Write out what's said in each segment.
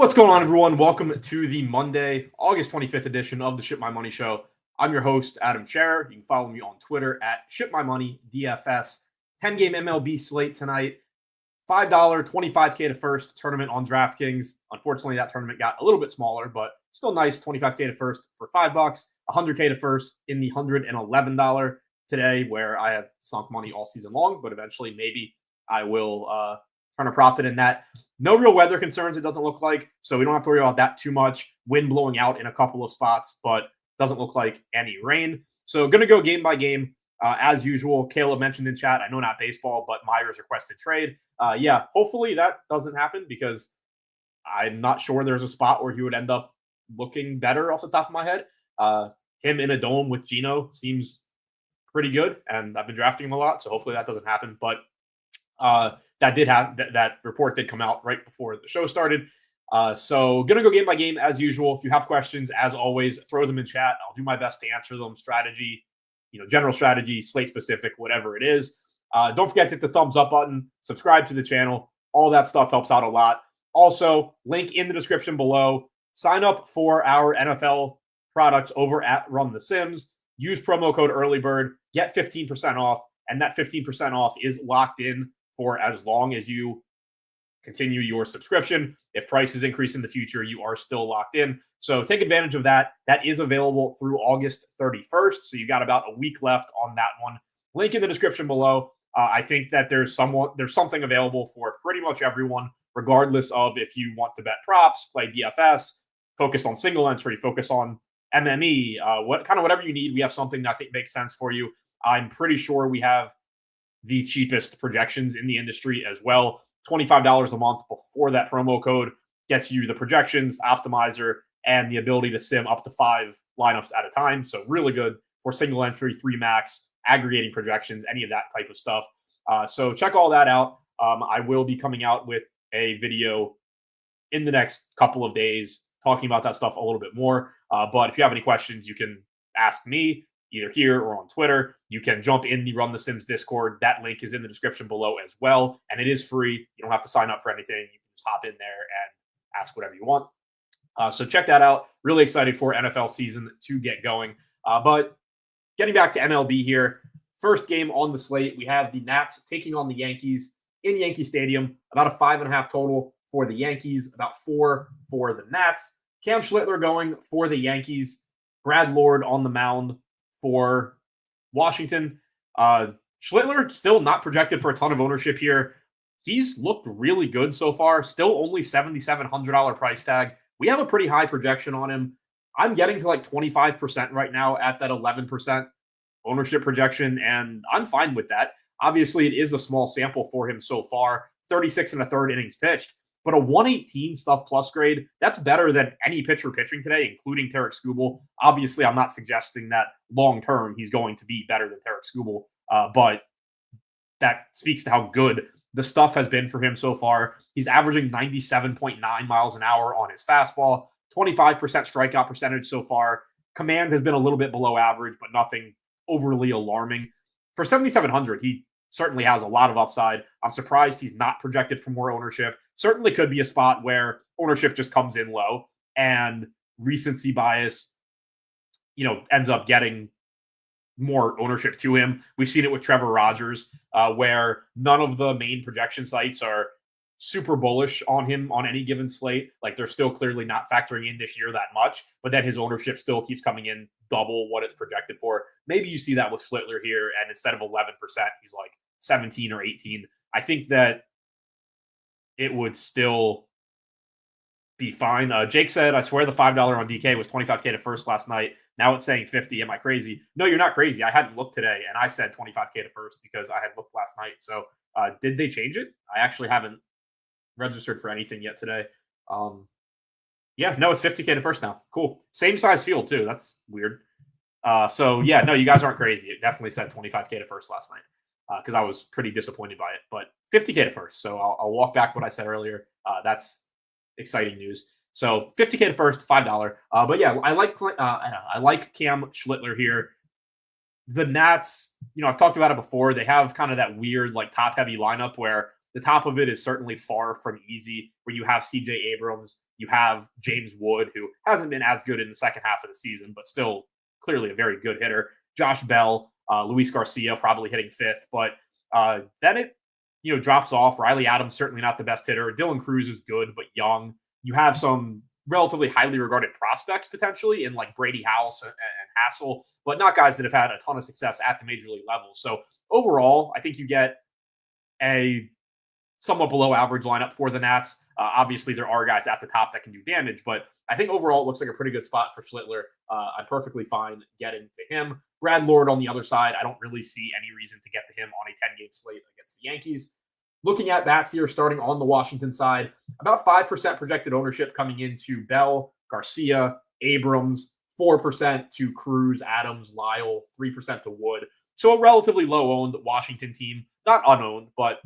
What's going on, everyone? Welcome to the Monday, August 25th edition of the Ship My Money Show. I'm your host, Adam Scherer. You can follow me on Twitter at ShipMyMoney DFS. 10-game MLB slate tonight. $5, $25K to first tournament on DraftKings. Unfortunately, that tournament got a little bit smaller, but still nice. $25K to first for $5. $100K to first in the $111 today, where I have sunk money all season long, but eventually maybe I will turn a profit in that. No real weather concerns, it doesn't look like, so we don't have to worry about that too much. Wind blowing out in a couple of spots, but doesn't look like any rain. So going to go game by game. As usual, Caleb mentioned in chat, I know not baseball, but Myers requested trade. Yeah, hopefully that doesn't happen because I'm not sure there's a spot where he would end up looking better off the top of my head. Him in a dome with Geno seems pretty good, and I've been drafting him a lot, so hopefully that doesn't happen. But that report did come out right before the show started. So gonna go game by game as usual. If you have questions, as always, throw them in chat. I'll do my best to answer them. Strategy, general strategy, slate specific, whatever it is. Don't forget to hit the thumbs up button, subscribe to the channel. All that stuff helps out a lot. Also, link in the description below. Sign up for our NFL products over at Run the Sims. Use promo code EARLYBIRD, get 15% off, and that 15% off is locked in for as long as you continue your subscription. If prices increase in the future, you are still locked in. So take advantage of that. That is available through August 31st. So you got about a week left on that one. Link in the description below. I think that there's something available for pretty much everyone, regardless of if you want to bet props, play DFS, focus on single entry, focus on MME, whatever you need. We have something that I think makes sense for you. I'm pretty sure we have the cheapest projections in the industry as well. $25 a month before that promo code gets you the projections, optimizer, and the ability to sim up to 5 lineups at a time. So really good for single entry, 3 max, aggregating projections, any of that type of stuff. So check all that out. I will be coming out with a video in the next couple of days talking about that stuff a little bit more. But if you have any questions, you can ask me either here or on Twitter. You can jump in the Run the Sims Discord. That link is in the description below as well. And it is free. You don't have to sign up for anything. You can just hop in there and ask whatever you want. So check that out. Really excited for NFL season to get going. But getting back to MLB here, first game on the slate, we have the Nats taking on the Yankees in Yankee Stadium. About a 5.5 total for the Yankees, about 4 for the Nats. Cam Schlittler going for the Yankees. Brad Lord on the mound for Washington. Schlittler still not projected for a ton of ownership here. He's looked really good so far. Still only $7,700 price tag. We have a pretty high projection on him. I'm getting to like 25% right now at that 11% ownership projection, and I'm fine with that. Obviously, it is a small sample for him so far. 36 and a third innings pitched, but a 118 stuff plus grade, that's better than any pitcher pitching today, including Tarek Skubal. Obviously, I'm not suggesting that long-term he's going to be better than Tarek Skubal, but that speaks to how good the stuff has been for him so far. He's averaging 97.9 miles an hour on his fastball, 25% strikeout percentage so far. Command has been a little bit below average, but nothing overly alarming. For 7,700, he certainly has a lot of upside. I'm surprised he's not projected for more ownership. Certainly could be a spot where ownership just comes in low and recency bias, ends up getting more ownership to him. We've seen it with Trevor Rogers, where none of the main projection sites are super bullish on him on any given slate. Like, they're still clearly not factoring in this year that much, but then his ownership still keeps coming in double what it's projected for. Maybe you see that with Schlittler here, and instead of 11%, he's like 17 or 18. I think that it would still be fine. Jake said, I swear the $5 on DK was $25K to first last night. Now it's saying 50. Am I crazy? No, you're not crazy. I hadn't looked today, and I said 25K to first because I had looked last night. So did they change it? I actually haven't registered for anything yet today. Yeah, no, it's 50K to first now. Cool. Same size field, too. That's weird. So, yeah, no, you guys aren't crazy. It definitely said 25K to first last night because I was pretty disappointed by it. But 50K to first. So I'll walk back what I said earlier. That's exciting news. So 50K to first, $5. But yeah, I like Cam Schlittler here. The Nats, I've talked about it before. They have kind of that weird, like, top-heavy lineup where the top of it is certainly far from easy, where you have CJ Abrams, You have James Wood, who hasn't been as good in the second half of the season, but still clearly a very good hitter. Josh Bell, Luis Garcia probably hitting fifth, but then it drops off. Riley Adams certainly not the best hitter. Dylan Cruz is good but young. You have some relatively highly regarded prospects potentially in like Brady House and Hassel, but not guys that have had a ton of success at the major league level. So overall, I think you get a somewhat below average lineup for the Nats. Obviously, there are guys at the top that can do damage, but I think overall it looks like a pretty good spot for Schlittler. I'm perfectly fine getting to him. Brad Lord on the other side, I don't really see any reason to get to him on a 10-game slate against the Yankees. Looking at bats here, starting on the Washington side, about 5% projected ownership coming into Bell, Garcia, Abrams, 4% to Cruz, Adams, Lyle, 3% to Wood. So a relatively low-owned Washington team. Not unowned, but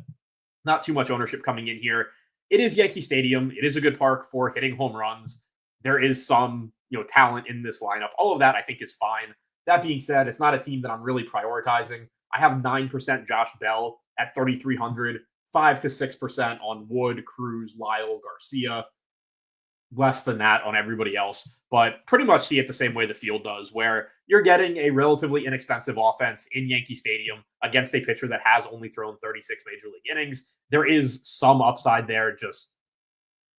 not too much ownership coming in here. It is Yankee Stadium. It is a good park for hitting home runs. There is some, talent in this lineup. All of that I think is fine. That being said, it's not a team that I'm really prioritizing. I have 9% Josh Bell at 3,300, 5 to 6% on Wood, Cruz, Lyle, Garcia. Less than that on everybody else, but pretty much see it the same way the field does, where you're getting a relatively inexpensive offense in Yankee Stadium against a pitcher that has only thrown 36 major league innings. There is some upside there just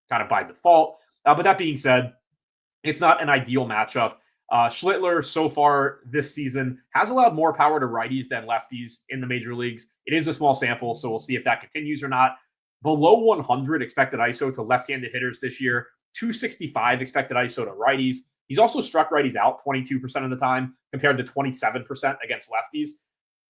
kind of by default. But that being said, it's not an ideal matchup. Schlittler so far this season has allowed more power to righties than lefties in the major leagues. It is a small sample, so we'll see if that continues or not. Below 100 expected ISO to left-handed hitters this year. 265 expected ISO to righties. He's also struck righties out 22% of the time compared to 27% against lefties.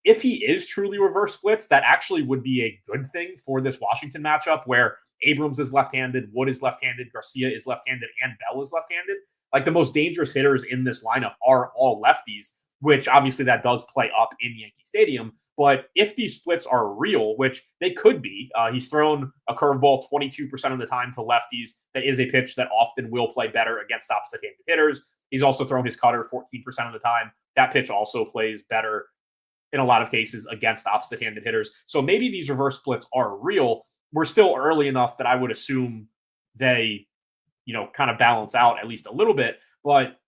If he is truly reverse splits, that actually would be a good thing for this Washington matchup where Abrams is left-handed, Wood is left-handed, Garcia is left-handed, and Bell is left-handed. Like the most dangerous hitters in this lineup are all lefties, which obviously that does play up in Yankee Stadium. But if these splits are real, which they could be, he's thrown a curveball 22% of the time to lefties. That is a pitch that often will play better against opposite-handed hitters. He's also thrown his cutter 14% of the time. That pitch also plays better in a lot of cases against opposite-handed hitters. So maybe these reverse splits are real. We're still early enough that I would assume they, kind of balance out at least a little bit. But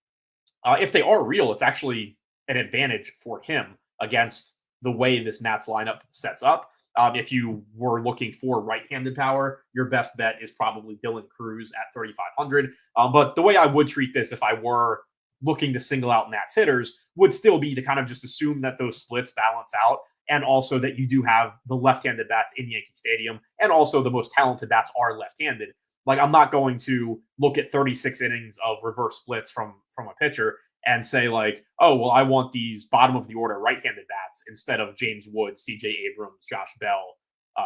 if they are real, it's actually an advantage for him against the way this Nats lineup sets up. If you were looking for right-handed power, your best bet is probably Dylan Cruz at 3,500. But the way I would treat this if I were looking to single out Nats hitters would still be to kind of just assume that those splits balance out, and also that you do have the left-handed bats in Yankee Stadium, and also the most talented bats are left-handed. Like, I'm not going to look at 36 innings of reverse splits from a pitcher and say like, oh, well, I want these bottom of the order right-handed bats instead of James Wood, CJ Abrams, Josh Bell,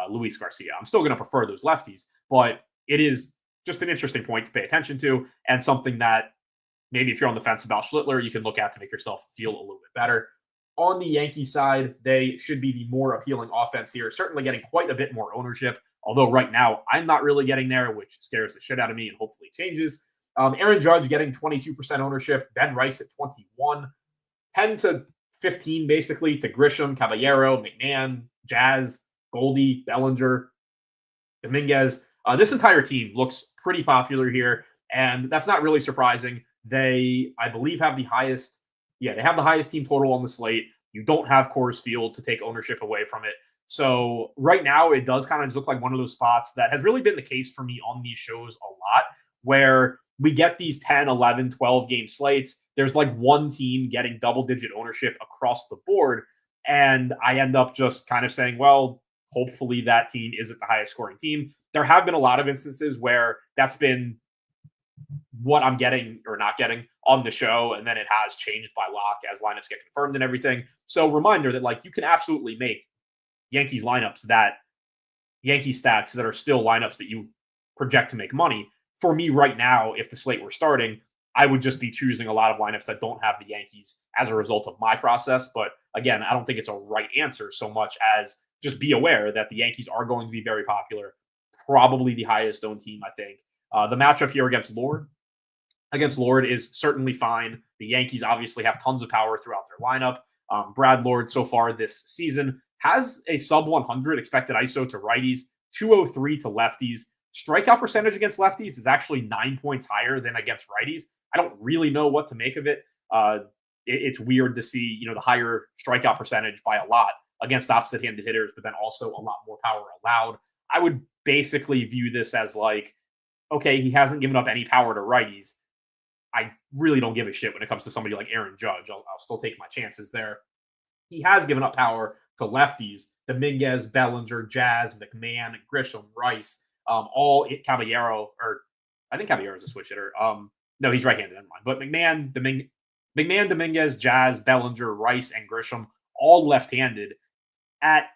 Luis Garcia. I'm still going to prefer those lefties, but it is just an interesting point to pay attention to, and something that maybe if you're on the fence about Schlittler, you can look at to make yourself feel a little bit better. On the Yankee side, they should be the more appealing offense here, certainly getting quite a bit more ownership, although right now I'm not really getting there, which scares the shit out of me and hopefully changes. Aaron Judge getting 22% ownership, Ben Rice at 21, 10 to 15 basically to Grisham, Caballero, McMahon, Jazz, Goldie, Bellinger, Dominguez. This entire team looks pretty popular here, and that's not really surprising. They, I believe, have the highest team total on the slate. You don't have Coors Field to take ownership away from it. So right now it does kind of just look like one of those spots that has really been the case for me on these shows a lot, where we get these 10, 11, 12 game slates. There's like one team getting double-digit ownership across the board, and I end up just kind of saying, well, hopefully that team isn't the highest scoring team. There have been a lot of instances where that's been what I'm getting or not getting on the show, and then it has changed by lock as lineups get confirmed and everything. So reminder that like you can absolutely make Yankees lineups Yankee stacks that are still lineups that you project to make money. For me right now, if the slate were starting, I would just be choosing a lot of lineups that don't have the Yankees as a result of my process. But again, I don't think it's a right answer so much as just be aware that the Yankees are going to be very popular, probably the highest owned team, I think. The matchup here against Lord is certainly fine. The Yankees obviously have tons of power throughout their lineup. Brad Lord so far this season has a sub 100 expected ISO to righties, 203 to lefties, strikeout percentage against lefties is actually 9 points higher than against righties. I don't really know what to make of it. It's weird to see, the higher strikeout percentage by a lot against opposite-handed hitters, but then also a lot more power allowed. I would basically view this as like, okay, he hasn't given up any power to righties. I really don't give a shit when it comes to somebody like Aaron Judge. I'll still take my chances there. He has given up power to lefties: Dominguez, Bellinger, Jazz, McMahon, Grisham, Rice, all Caballero, or I think Caballero's a switch hitter. No, he's right-handed, never mind. But McMahon, Dominguez, Jazz, Bellinger, Rice, and Grisham, all left-handed. At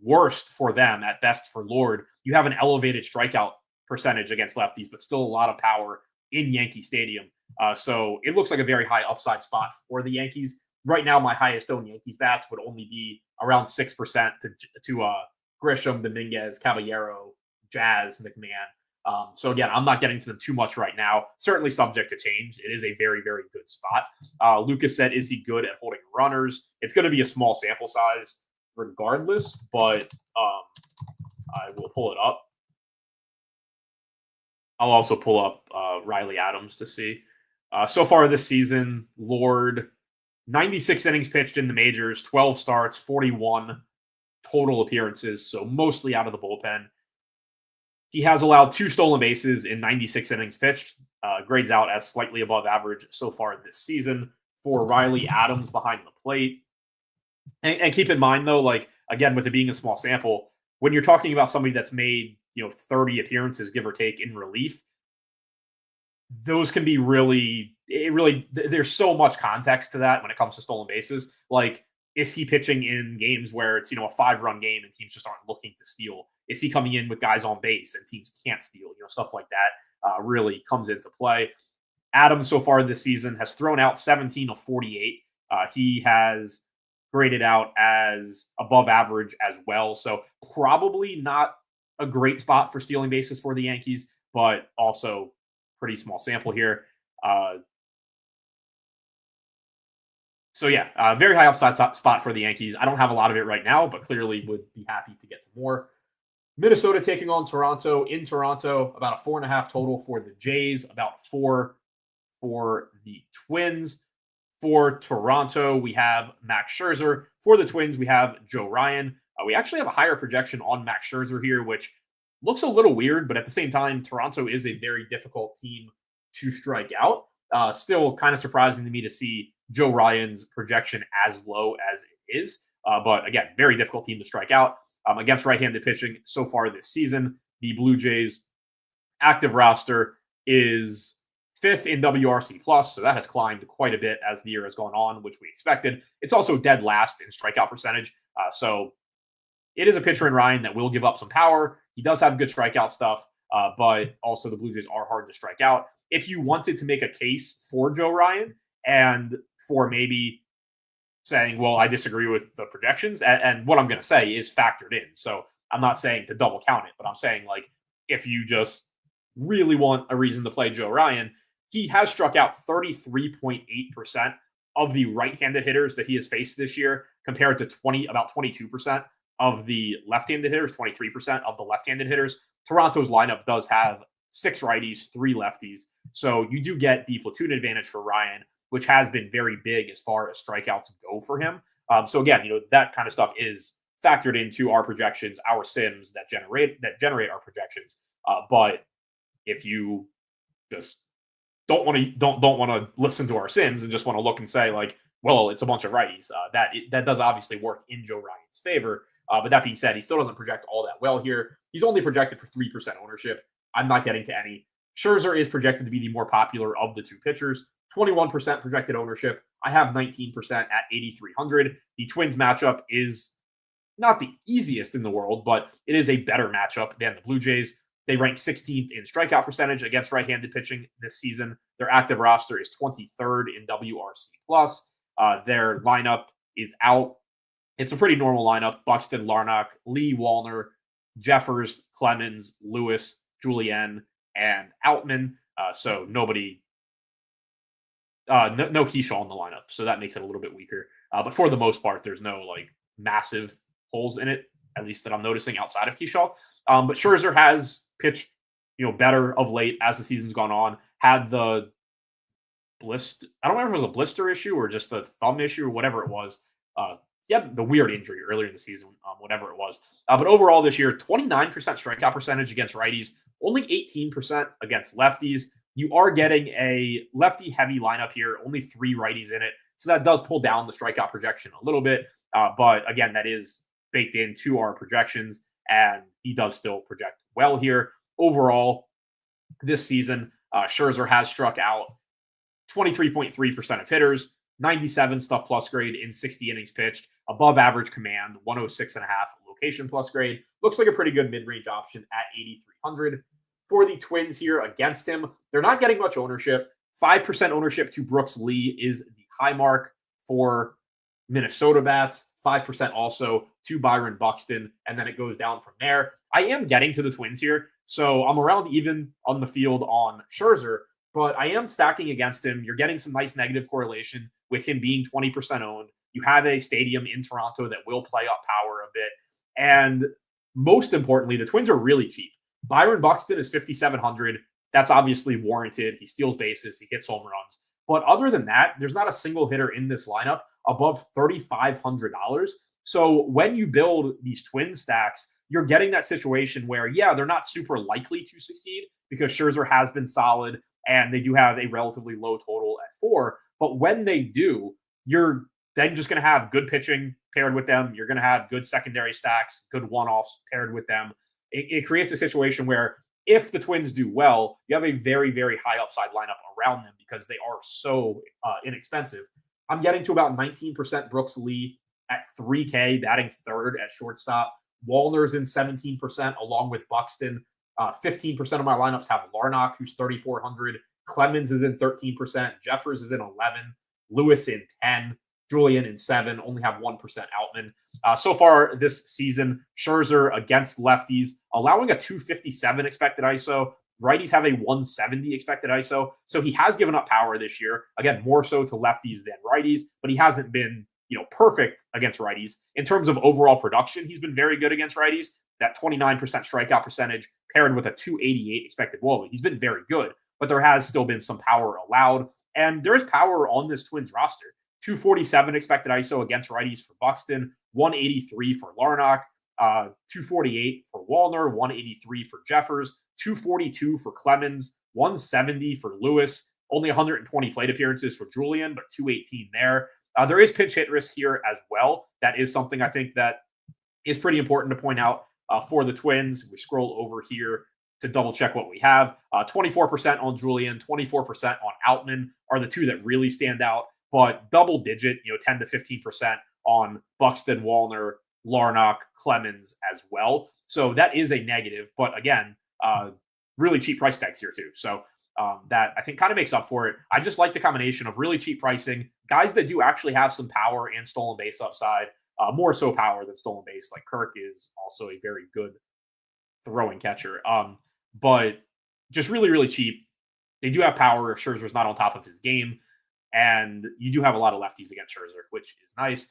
worst for them, at best for Lord, you have an elevated strikeout percentage against lefties, but still a lot of power in Yankee Stadium. So it looks like a very high upside spot for the Yankees. Right now, my highest owned Yankees bats would only be around 6% to Grisham, Dominguez, Caballero, Jazz, McMahon. So again, I'm not getting to them too much right now. Certainly subject to change. It is a very, very good spot. Lucas said, is he good at holding runners? It's going to be a small sample size regardless, but I will pull it up. I'll also pull up Riley Adams to see. So far this season, Lord, 96 innings pitched in the majors, 12 starts, 41 total appearances, so mostly out of the bullpen. He has allowed 2 stolen bases in 96 innings pitched, grades out as slightly above average so far this season for Riley Adams behind the plate. And keep in mind, though, like, again, with it being a small sample, when you're talking about somebody that's made, 30 appearances, give or take, in relief, those can be there's so much context to that when it comes to stolen bases. Like, is he pitching in games where it's, a 5-run game and teams just aren't looking to steal? Is he coming in with guys on base and teams can't steal? Stuff like that really comes into play. Adams so far this season has thrown out 17 of 48. He has graded out as above average as well. So probably not a great spot for stealing bases for the Yankees, but also pretty small sample here. Very high upside spot for the Yankees. I don't have a lot of it right now, but clearly would be happy to get to more. Minnesota taking on Toronto. In Toronto, about a 4.5 total for the Jays, about 4 for the Twins. For Toronto, we have Max Scherzer. For the Twins, we have Joe Ryan. We actually have a higher projection on Max Scherzer here, which looks a little weird, but at the same time, Toronto is a very difficult team to strike out. Still kind of surprising to me to see Joe Ryan's projection as low as it is. But again, very difficult team to strike out. Against right-handed pitching so far this season, the Blue Jays active roster is 5th in WRC+, so that has climbed quite a bit as the year has gone on, which we expected. It's also dead last in strikeout percentage, so it is a pitcher in Ryan that will give up some power. He does have good strikeout stuff, but also the Blue Jays are hard to strike out. If you wanted to make a case for Joe Ryan and for maybe saying, well, I disagree with the projections, and what I'm going to say is factored in. So I'm not saying to double count it, but I'm saying, like, if you just really want a reason to play Joe Ryan, he has struck out 33.8% of the right-handed hitters that he has faced this year, compared to about 22% of the left-handed hitters, 23% of the left-handed hitters. Toronto's lineup does have 6 righties, 3 lefties. So you do get the platoon advantage for Ryan, which has been very big as far as strikeouts go for him. So again, that kind of stuff is factored into our projections, our sims that generate our projections. But if you just don't want to listen to our sims and just want to look and say, like, well, it's a bunch of righties, that does obviously work in Joe Ryan's favor. But that being said, he still doesn't project all that well here. He's only projected for 3% ownership. I'm not getting to any. Scherzer is projected to be the more popular of the two pitchers. 21% projected ownership. I have 19% at 8,300. The Twins matchup is not the easiest in the world, but it is a better matchup than the Blue Jays. They rank 16th in strikeout percentage against right-handed pitching this season. Their active roster is 23rd in WRC+. Their lineup is out. It's a pretty normal lineup. Buxton, Larnach, Lee, Wallner, Jeffers, Clemens, Lewis, Julien, and Outman. So nobody, no Keyshaw in the lineup. So that makes it a little bit weaker. But for the most part, there's no like massive holes in it, at least that I'm noticing outside of Keyshaw. But Scherzer has pitched better of late as the season's gone on. Had the blister. I don't remember if it was a blister issue or just a thumb issue or whatever it was. He had the weird injury earlier in the season, whatever it was. But overall this year, 29% strikeout percentage against righties, only 18% against lefties. You are getting a lefty-heavy lineup here, only 3 righties in it. So that does pull down the strikeout projection a little bit. But again, that is baked into our projections, and he does still project well here. Overall, this season, Scherzer has struck out 23.3% of hitters, 97 stuff plus grade in 60 innings pitched, above average command, 106.5 location plus grade. Looks like a pretty good mid-range option at 8,300. For the Twins here against him, they're not getting much ownership. 5% ownership to Brooks Lee is the high mark for Minnesota bats. 5% also to Byron Buxton, and then it goes down from there. I am getting to the Twins here, so I'm around even on the field on Scherzer, but I am stacking against him. You're getting some nice negative correlation with him being 20% owned. You have a stadium in Toronto that will play up power a bit, and most importantly, the Twins are really cheap. Byron Buxton is 5,700. That's obviously warranted. He steals bases. He hits home runs. But other than that, there's not a single hitter in this lineup above $3,500. So when you build these Twin stacks, you're getting that situation where, yeah, they're not super likely to succeed because Scherzer has been solid and they do have a relatively low total at 4. But when they do, you're then just going to have good pitching paired with them. You're going to have good secondary stacks, good one-offs paired with them. It creates a situation where if the Twins do well, you have a very, very high upside lineup around them because they are so inexpensive. I'm getting to about 19% Brooks Lee at 3K, batting third at shortstop. Wallner's in 17% along with Buxton. 15% of my lineups have Larnach, who's 3,400. Clemens is in 13%. Jeffers is in 11. Lewis in 10. Julian in 7. Only have 1% Outman. So far this season, Scherzer against lefties, allowing a 257 expected ISO. Righties have a 170 expected ISO. So he has given up power this year. Again, more so to lefties than righties, but he hasn't been, perfect against righties. In terms of overall production, he's been very good against righties. That 29% strikeout percentage paired with a 288 expected WOBA. He's been very good, but there has still been some power allowed. And there is power on this Twins roster. 247 expected ISO against righties for Buxton, 183 for Larnach, 248 for Wallner, 183 for Jeffers, 242 for Clemens, 170 for Lewis, only 120 plate appearances for Julian, but 218 there. There is pinch hit risk here as well. That is something I think that is pretty important to point out for the Twins. We scroll over here to double check what we have. 24% on Julian, 24% on Outman are the two that really stand out, but double digit, 10 to 15% on Buxton, Wallner, Larnach, Clemens as well. So that is a negative, but again, really cheap price tags here too. So that I think kind of makes up for it. I just like the combination of really cheap pricing, guys that do actually have some power and stolen base upside, more so power than stolen base. Like Kirk is also a very good throwing catcher, but just really, really cheap. They do have power if Scherzer's not on top of his game, and you do have a lot of lefties against Scherzer, which is nice.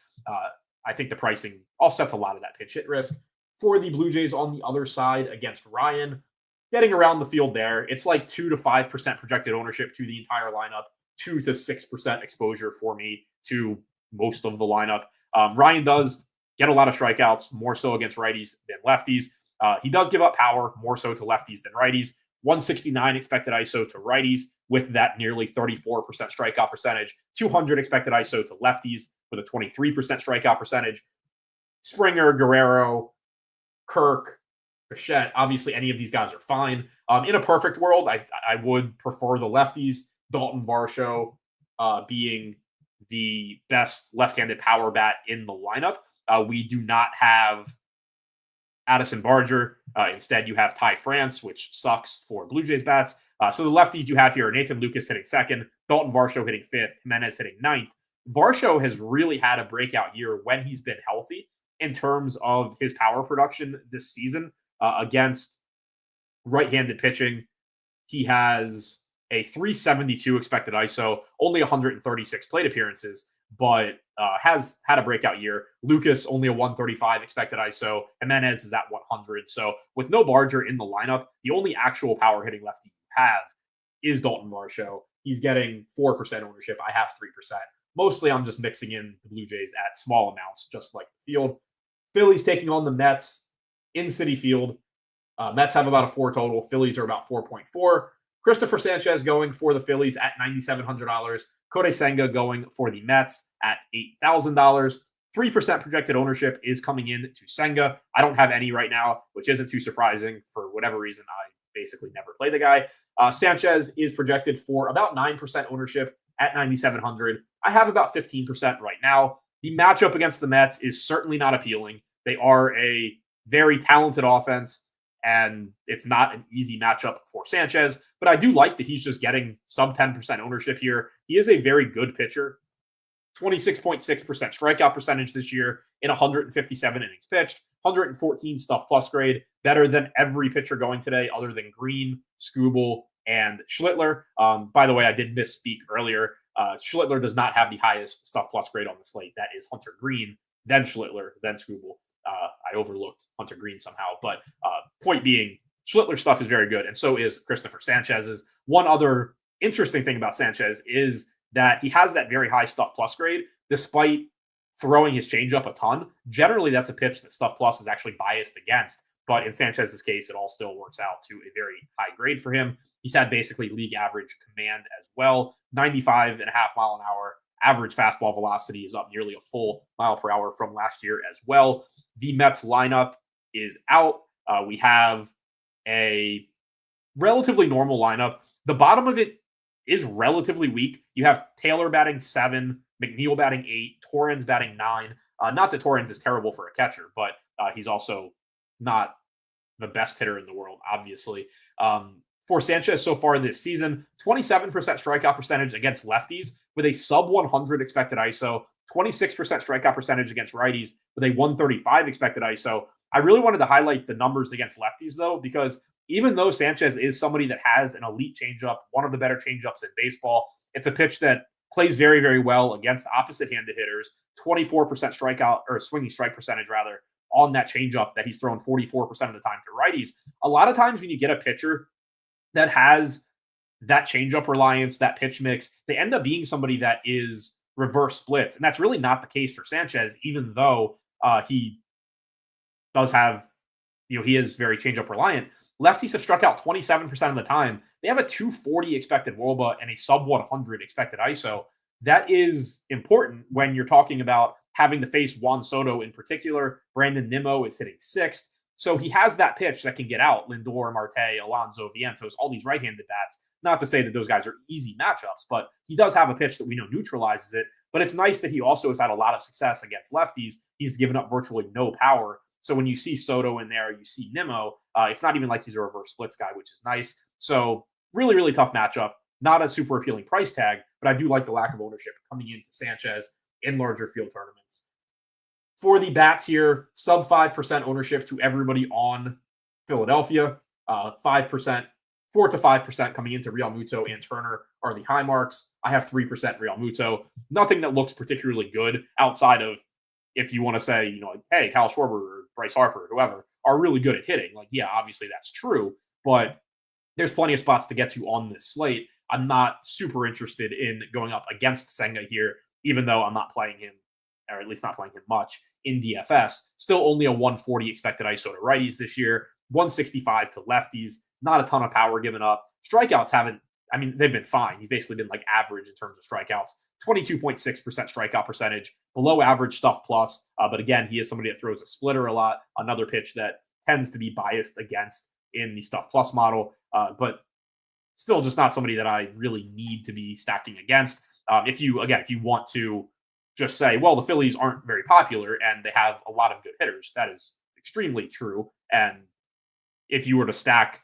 I think the pricing offsets a lot of that pitch hit risk. For the Blue Jays on the other side against Ryan, getting around the field there, it's like 2 to 5% projected ownership to the entire lineup, 2 to 6% exposure for me to most of the lineup. Ryan does get a lot of strikeouts, more so against righties than lefties. He does give up power, more so to lefties than righties. 169 expected ISO to righties with that nearly 34% strikeout percentage. 200 expected ISO to lefties with a 23% strikeout percentage. Springer, Guerrero, Kirk, Bichette, obviously any of these guys are fine. In a perfect world, I would prefer the lefties. Dalton Varsho being the best left-handed power bat in the lineup. We do not have Addison Barger. Instead, you have Ty France, which sucks for Blue Jays bats. So the lefties you have here are Nathan Lucas hitting second, Dalton Varsho hitting fifth, Jimenez hitting ninth. Varsho has really had a breakout year when he's been healthy in terms of his power production this season against right-handed pitching. He has a 372 expected ISO, only 136 plate appearances. but has had a breakout year. Lucas only a 135 expected ISO. Jimenez is at 100. So with no Barger in the lineup, the only actual power hitting lefty you have is Dalton Varsho. He's getting 4% ownership. I have 3%. Mostly I'm just mixing in the Blue Jays at small amounts, just like the field. Phillies taking on the Mets in Citi Field. Mets have about a 4 total. Phillies are about 4.4. Christopher Sanchez going for the Phillies at $9,700. Kodai Senga going for the Mets at $8,000. 3% projected ownership is coming in to Senga. I don't have any right now, which isn't too surprising. For whatever reason, I basically never play the guy. Sanchez is projected for about 9% ownership at 9,700. I have about 15% right now. The matchup against the Mets is certainly not appealing. They are a very talented offense, and it's not an easy matchup for Sanchez. But I do like that he's just getting sub 10% ownership here. He is a very good pitcher. 26.6% strikeout percentage this year in 157 innings pitched, 114 stuff plus grade, better than every pitcher going today other than Green, Skubal, and Schlittler. By the way, I did misspeak earlier. Schlittler does not have the highest stuff plus grade on the slate. That is Hunter Green, then Schlittler, then Skubal. I overlooked Hunter Green somehow. But point being, Schlittler's stuff is very good, and so is Christopher Sanchez's. One other interesting thing about Sanchez is that he has that very high stuff plus grade, despite throwing his changeup a ton. Generally, that's a pitch that stuff plus is actually biased against. But in Sanchez's case, it all still works out to a very high grade for him. He's had basically league average command as well. 95.5 mile an hour. Average fastball velocity is up nearly a full mile per hour from last year as well. The Mets lineup is out. We have a relatively normal lineup. The bottom of it is relatively weak. You have Taylor batting 7, McNeil batting 8, Torrens batting 9. Not that Torrens is terrible for a catcher, but he's also not the best hitter in the world, obviously. For Sanchez so far this season, 27% strikeout percentage against lefties with a sub 100 expected ISO, 26% strikeout percentage against righties with a 135 expected ISO. I really wanted to highlight the numbers against lefties, though, because even though Sanchez is somebody that has an elite changeup, one of the better changeups in baseball, it's a pitch that plays very, very well against opposite-handed hitters. 24% strikeout or swinging strike percentage, rather, on that changeup that he's thrown 44% of the time to righties. A lot of times when you get a pitcher that has that changeup reliance, that pitch mix, they end up being somebody that is reverse splits. And that's really not the case for Sanchez, even though he does have, he is very changeup reliant. Lefties have struck out 27% of the time. They have a 240 expected WOBA and a sub 100 expected ISO. That is important when you're talking about having to face Juan Soto in particular. Brandon Nimmo is hitting 6th. So he has that pitch that can get out. Lindor, Marte, Alonso, Vientos, all these right-handed bats. Not to say that those guys are easy matchups, but he does have a pitch that we know neutralizes it. But it's nice that he also has had a lot of success against lefties. He's given up virtually no power. So when you see Soto in there, you see Nimmo, it's not even like he's a reverse splits guy, which is nice. So really, really tough matchup. Not a super appealing price tag, but I do like the lack of ownership coming into Sanchez in larger field tournaments. For the bats here, sub 5% ownership to everybody on Philadelphia. 5%, 4 to 5% coming into Real Muto and Turner are the high marks. I have 3% Real Muto. Nothing that looks particularly good outside of, if you want to say, like, hey, Kyle Schwarber or Bryce Harper or whoever are really good at hitting. Like, yeah, obviously that's true, but there's plenty of spots to get to on this slate. I'm not super interested in going up against Senga here, even though I'm not playing him, or at least not playing him much in DFS. Still only a 140 expected ISO to righties this year, 165 to lefties, not a ton of power given up. Strikeouts they've been fine. He's basically been like average in terms of strikeouts. 22.6% strikeout percentage, below average stuff plus. But again, he is somebody that throws a splitter a lot, another pitch that tends to be biased against in the stuff plus model. But still just not somebody that I really need to be stacking against. If you want to just say, well, the Phillies aren't very popular and they have a lot of good hitters, that is extremely true. And if you were to stack,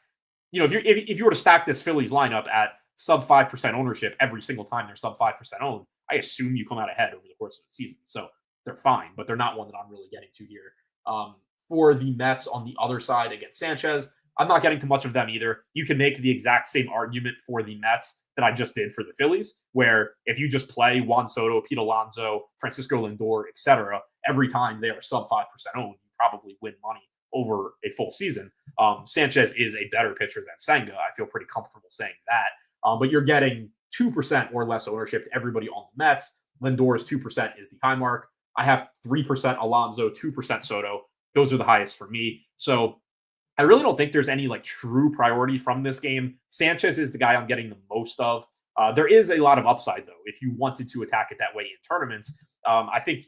if you were to stack this Phillies lineup at sub 5% ownership every single time they're sub 5% owned, I assume you come out ahead over the course of the season. So they're fine, but they're not one that I'm really getting to here. For the Mets on the other side against Sanchez, I'm not getting to much of them either. You can make the exact same argument for the Mets that I just did for the Phillies, where if you just play Juan Soto, Pete Alonso, Francisco Lindor, etc., every time they are sub 5% owned, you probably win money over a full season. Sanchez is a better pitcher than Senga. I feel pretty comfortable saying that. But you're getting 2% or less ownership to everybody on the Mets. Lindor's 2% is the high mark. I have 3% Alonso, 2% Soto. Those are the highest for me. So I really don't think there's any like true priority from this game. Sanchez is the guy I'm getting the most of. There is a lot of upside though if you wanted to attack it that way in tournaments. I think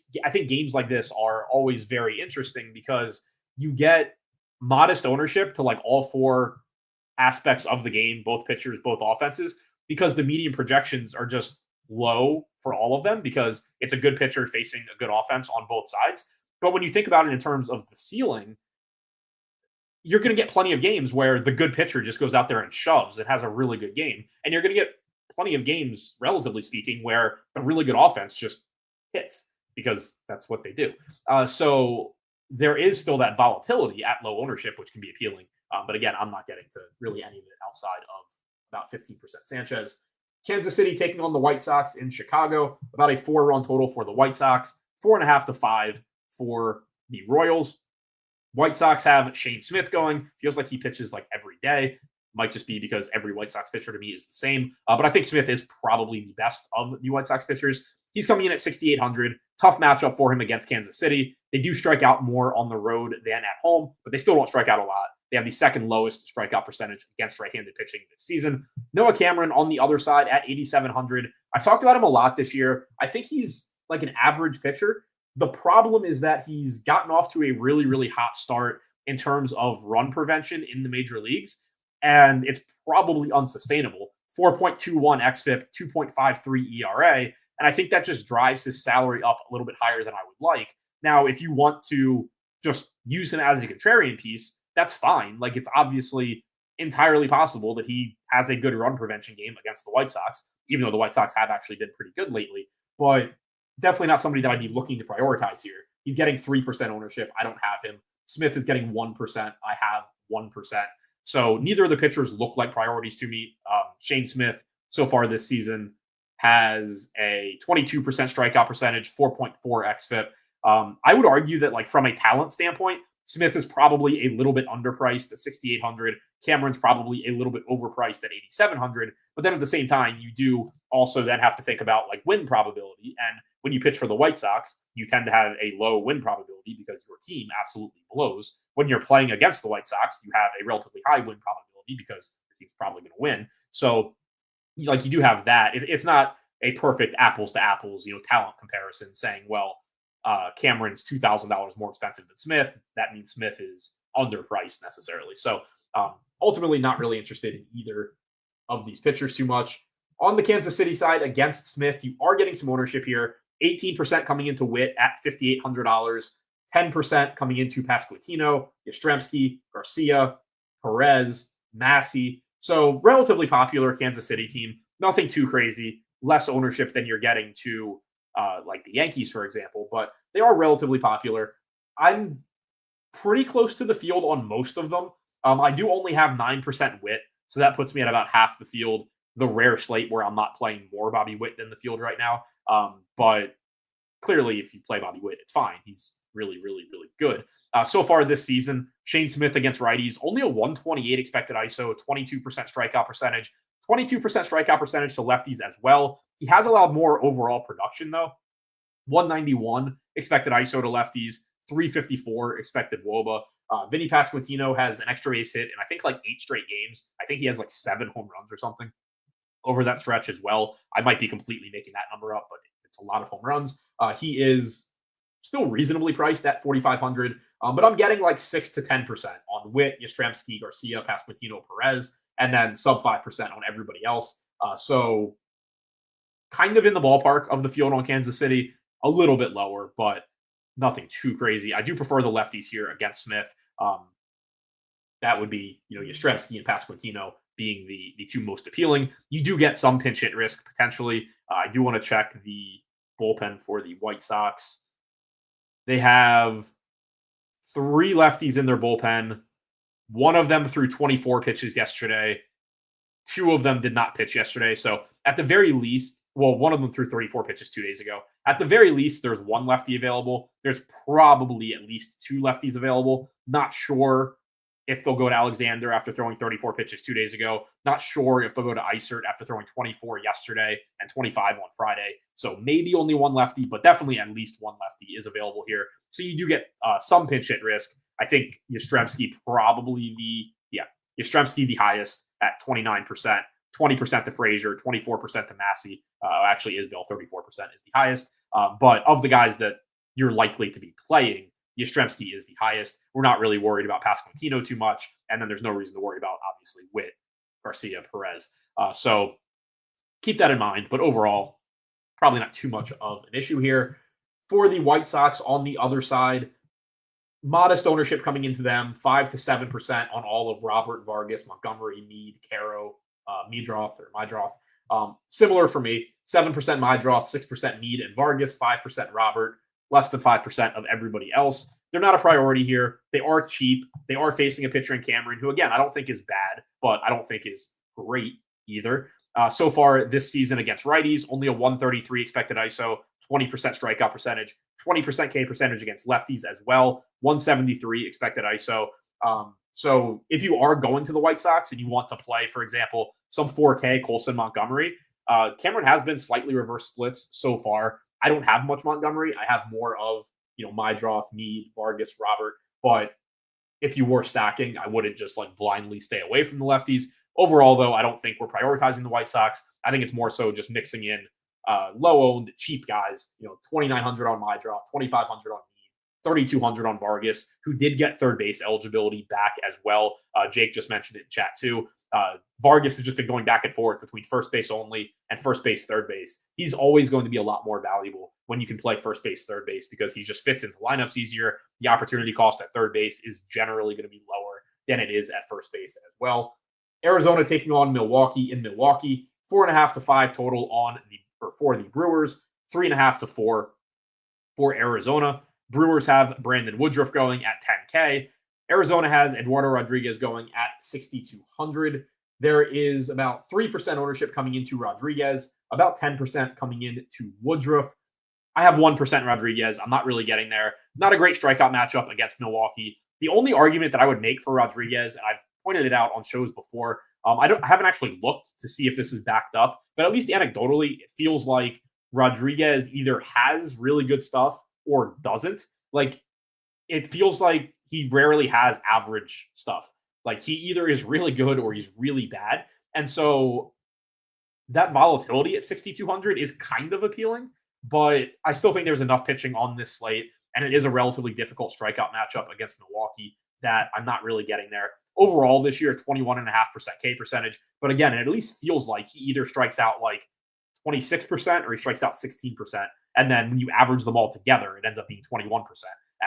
games like this are always very interesting because you get modest ownership to like all four aspects of the game, both pitchers, both offenses, because the median projections are just low for all of them because it's a good pitcher facing a good offense on both sides. But when you think about it in terms of the ceiling, you're going to get plenty of games where the good pitcher just goes out there and shoves and has a really good game. And you're going to get plenty of games, relatively speaking, where the really good offense just hits because that's what they do. So there is still that volatility at low ownership, which can be appealing. But again, I'm not getting to really any of it outside of about 15% Sanchez. Kansas City taking on the White Sox in Chicago, about a 4-run total for the White Sox, 4.5 to 5 for the Royals. White Sox have Shane Smith going. Feels like he pitches like every day. Might just be because every White Sox pitcher to me is the same. But I think Smith is probably the best of the White Sox pitchers. He's coming in at 6,800. Tough matchup for him against Kansas City. They do strike out more on the road than at home, but they still don't strike out a lot. They have the second lowest strikeout percentage against right-handed pitching this season. Noah Cameron on the other side at 8,700. I've talked about him a lot this year. I think he's like an average pitcher. The problem is that he's gotten off to a really, really hot start in terms of run prevention in the major leagues, and it's probably unsustainable. 4.21 xFIP, 2.53 ERA, and I think that just drives his salary up a little bit higher than I would like. Now, if you want to just use him as a contrarian piece, that's fine. Like, it's obviously entirely possible that he has a good run prevention game against the White Sox, even though the White Sox have actually been pretty good lately. But definitely not somebody that I'd be looking to prioritize here. He's getting 3% ownership. I don't have him. Smith is getting 1%. I have 1%. So neither of the pitchers look like priorities to me. Shane Smith, so far this season, has a 22% strikeout percentage, 4.4 xFIP. I would argue that, like, from a talent standpoint, Smith is probably a little bit underpriced at 6,800. Cameron's probably a little bit overpriced at 8,700. But then at the same time, you do also then have to think about like win probability. And when you pitch for the White Sox, you tend to have a low win probability because your team absolutely blows. When you're playing against the White Sox, you have a relatively high win probability because your team's probably going to win. So like you do have that. It's not a perfect apples to apples, talent comparison saying, well, Cameron's $2,000 more expensive than Smith. That means Smith is underpriced necessarily. So ultimately not really interested in either of these pitchers too much. On the Kansas City side against Smith, you are getting some ownership here. 18% coming into Witt at $5,800. 10% coming into Pasquantino, Yastrzemski, Garcia, Perez, Massey. So relatively popular Kansas City team. Nothing too crazy. Less ownership than you're getting to like the Yankees, for example, but they are relatively popular. I'm pretty close to the field on most of them. I do only have 9% Witt, so that puts me at about half the field. The rare slate where I'm not playing more Bobby Witt than the field right now. But clearly, if you play Bobby Witt, it's fine. He's really, really, really good. So far this season, Shane Smith against righties, only a 128 expected ISO, 22% strikeout percentage, 22% strikeout percentage to lefties as well. He has allowed more overall production, though. 191 expected ISO to lefties, 354 expected WOBA. Vinny Pasquantino has an extra base hit in, I think, like 8 straight games. I think he has like 7 home runs or something over that stretch as well. I might be completely making that number up, but it's a lot of home runs. He is still reasonably priced at 4,500, but I'm getting like 6 to 10% on Witt, Yastrzemski, Garcia, Pasquantino, Perez, and then sub 5% on everybody else. So kind of in the ballpark of the field on Kansas City, a little bit lower, but nothing too crazy. I do prefer the lefties here against Smith. That would be, Yastrzemski and Pasquantino being the two most appealing. You do get some pinch hit risk potentially. I do want to check the bullpen for the White Sox. They have 3 lefties in their bullpen. One of them threw 24 pitches yesterday. 2 of them did not pitch yesterday. So at the very least, well, one of them threw 34 pitches 2 days ago. At the very least, there's one lefty available. There's probably at least 2 lefties available. Not sure if they'll go to Alexander after throwing 34 pitches 2 days ago. Not sure if they'll go to Isert after throwing 24 yesterday and 25 on Friday. So maybe only one lefty, but definitely at least one lefty is available here. So you do get some pinch hit risk. I think Yastrzemski probably Yastrzemski the highest at 29%. 20% to Frazier, 24% to Massey. Actually, Isbell, 34% is the highest. But of the guys that you're likely to be playing, Yastrzemski is the highest. We're not really worried about Pasquantino too much. And then there's no reason to worry about, obviously, Witt, Garcia, Perez. So keep that in mind. But overall, probably not too much of an issue here. For the White Sox on the other side, modest ownership coming into them, 5 to 7% on all of Robert, Vargas, Montgomery, Mead, Caro, Mydroth. Similar for me, 7% Mydroth, 6% Mead and Vargas, 5% Robert, less than 5% of everybody else. They're not a priority here. They are cheap. They are facing a pitcher in Cameron, who, again, I don't think is bad, but I don't think is great either. So far this season against righties, only a 133 expected ISO, 20% strikeout percentage, 20% K percentage against lefties as well, 173 expected ISO. So if you are going to the White Sox and you want to play, for example, some 4K Colson Montgomery, Cameron has been slightly reverse splits so far. I don't have much Montgomery. I have more of, Mydroth, Mead, Vargas, Robert. But if you were stacking, I wouldn't just blindly stay away from the lefties. Overall, though, I don't think we're prioritizing the White Sox. I think it's more so just mixing in low-owned, cheap guys, 2,900 on Mydroth, 2,500 on Mead, 3,200 on Vargas, who did get third base eligibility back as well. Jake just mentioned it in chat too. Vargas has just been going back and forth between first base only and first base, third base. He's always going to be a lot more valuable when you can play first base, third base, because he just fits into lineups easier. The opportunity cost at third base is generally going to be lower than it is at first base as well. Arizona taking on Milwaukee in Milwaukee, 4.5 to 5 total for the Brewers, 3.5 to 4 for Arizona. Brewers have Brandon Woodruff going at 10K. Arizona has Eduardo Rodriguez going at 6,200. There is about 3% ownership coming into Rodriguez, about 10% coming into Woodruff. I have 1% Rodriguez. I'm not really getting there. Not a great strikeout matchup against Milwaukee. The only argument that I would make for Rodriguez, and I've pointed it out on shows before, I haven't actually looked to see if this is backed up, but at least anecdotally, it feels like Rodriguez either has really good stuff or doesn't. It feels like he rarely has average stuff. He either is really good or he's really bad. And so that volatility at 6,200 is kind of appealing, but I still think there's enough pitching on this slate, and it is a relatively difficult strikeout matchup against Milwaukee that I'm not really getting there. Overall this year, 21.5% K percentage. But again, it at least feels like he either strikes out 26% or he strikes out 16%. And then when you average them all together, it ends up being 21%,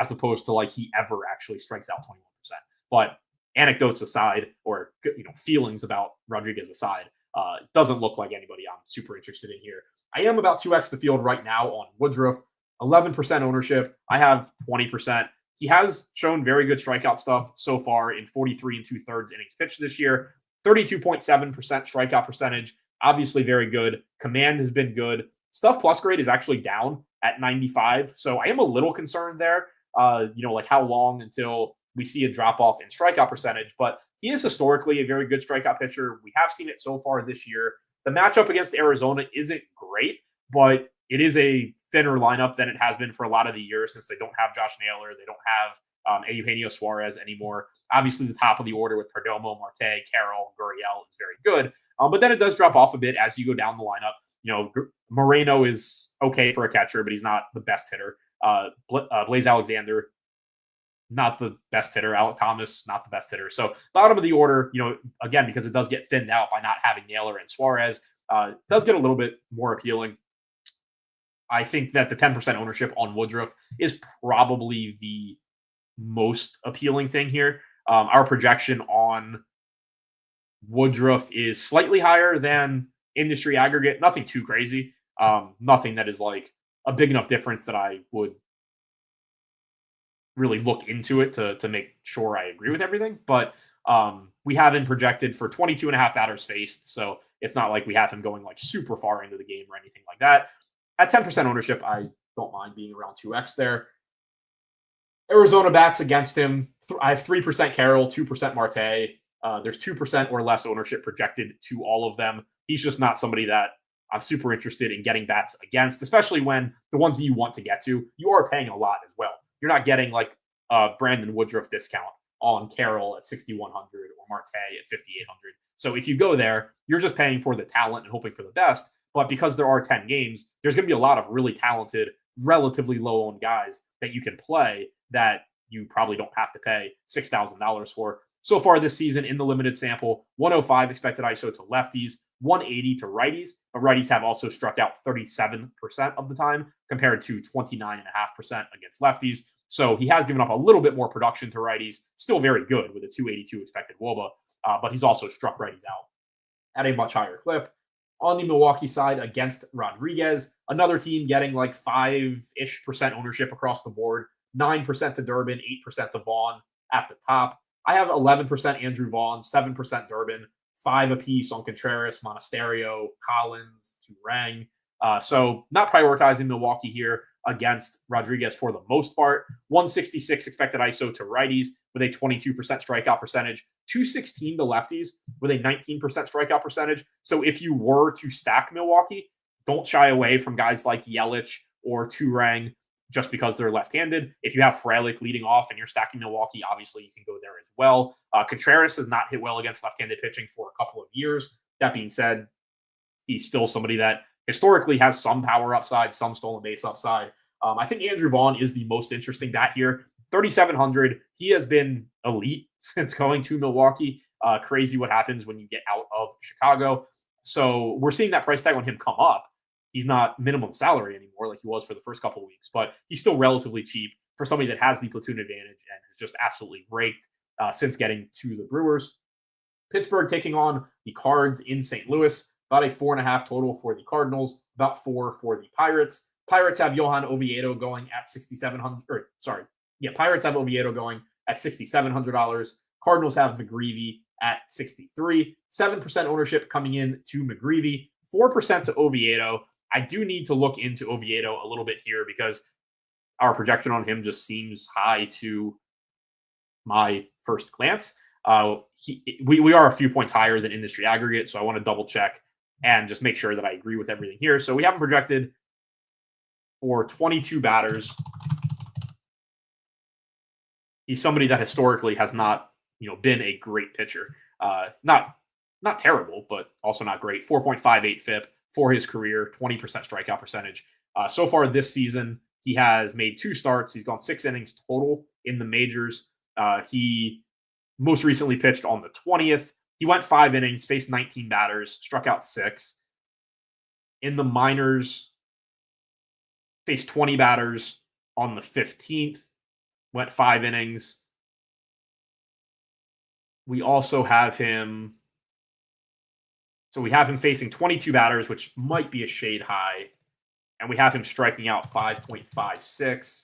as opposed to he ever actually strikes out 21%. But anecdotes aside, or feelings about Rodriguez aside, it doesn't look like anybody I'm super interested in here. I am about 2x the field right now on Woodruff, 11% ownership. I have 20%. He has shown very good strikeout stuff so far in 43 2/3 innings pitched this year. 32.7% strikeout percentage, obviously very good. Command has been good. Stuff plus grade is actually down at 95. So I am a little concerned there, how long until we see a drop off in strikeout percentage. But he is historically a very good strikeout pitcher. We have seen it so far this year. The matchup against Arizona isn't great, but it is a thinner lineup than it has been for a lot of the years since they don't have Josh Naylor. They don't have Eugenio Suarez anymore. Obviously, the top of the order with Perdomo, Marte, Carroll, Gurriel is very good. But then it does drop off a bit as you go down the lineup. Moreno is okay for a catcher, but he's not the best hitter. Blaze Alexander, not the best hitter. Alec Thomas, not the best hitter. So bottom of the order, again, because it does get thinned out by not having Naylor and Suarez, does get a little bit more appealing. I think that the 10% ownership on Woodruff is probably the most appealing thing here. Our projection on Woodruff is slightly higher than industry aggregate. Nothing too crazy. Nothing that is a big enough difference that I would really look into it to make sure I agree with everything. But We have him projected for 22 and a half batters faced. So it's not like we have him going like super far into the game or anything like that. At 10% ownership, I don't mind being around 2x there. Arizona bats against him. I have 3% Carroll, 2% Marte. There's 2% or less ownership projected to all of them. He's just not somebody that I'm super interested in getting bats against, especially when the ones that you want to get to, you are paying a lot as well. You're not getting like a Brandon Woodruff discount on Carroll at 6,100 or Marte at 5,800. So if you go there, you're just paying for the talent and hoping for the best. But because there are 10 games, there's going to be a lot of really talented, relatively low-owned guys that you can play that you probably don't have to pay $6,000 for. So far this season in the limited sample, 105 expected ISO to lefties, 180 to righties, but righties have also struck out 37% of the time compared to 29.5% against lefties. So he has given up a little bit more production to righties, still very good with a 282 expected WOBA, but he's also struck righties out at a much higher clip. On the Milwaukee side against Rodriguez, another team getting like 5-ish% ownership across the board, 9% to Durbin, 8% to Vaughn at the top. I have 11% Andrew Vaughn, 7% Durbin, 5 apiece on Contreras, Monasterio, Collins, Turang. So not prioritizing Milwaukee here against Rodriguez for the most part. 166 expected ISO to righties with a 22% strikeout percentage, 216 to lefties with a 19% strikeout percentage. So if you were to stack Milwaukee, don't shy away from guys like Yelich or Turang just because they're left-handed. If you have Frelick leading off and you're stacking Milwaukee, obviously you can go there as well. Contreras has not hit well against left-handed pitching for a couple of years. That being said, he's still somebody that historically has some power upside, some stolen base upside. I think Andrew Vaughn is the most interesting bat here. 3,700. He has been elite since going to Milwaukee. Crazy what happens when you get out of Chicago. So we're seeing that price tag on him come up. He's not minimum salary anymore like he was for the first couple of weeks, but he's still relatively cheap for somebody that has the platoon advantage and has just absolutely raked since getting to the Brewers. Pittsburgh taking on the Cards in St. Louis. About a 4.5 total for the Cardinals, about 4 for the Pirates. Pirates have Johan Oviedo going at Pirates have Oviedo going at $6,700. Cardinals have McGreevy at 63. 7% ownership coming in to McGreevy, 4% to Oviedo. I do need to look into Oviedo a little bit here because our projection on him just seems high to my first glance. We are a few points higher than industry aggregate, so I want to double check and just make sure that I agree with everything here. So we have him projected for 22 batters. He's somebody that historically has not, been a great pitcher. Not terrible, but also not great. 4.58 FIP for his career, 20% strikeout percentage. So far this season, he has made 2 starts. He's gone 6 innings total in the majors. He most recently pitched on the 20th. He went 5 innings, faced 19 batters, struck out 6. In the minors, faced 20 batters on the 15th, went 5 innings. We also have him. So we have him facing 22 batters, which might be a shade high. And we have him striking out 5.56.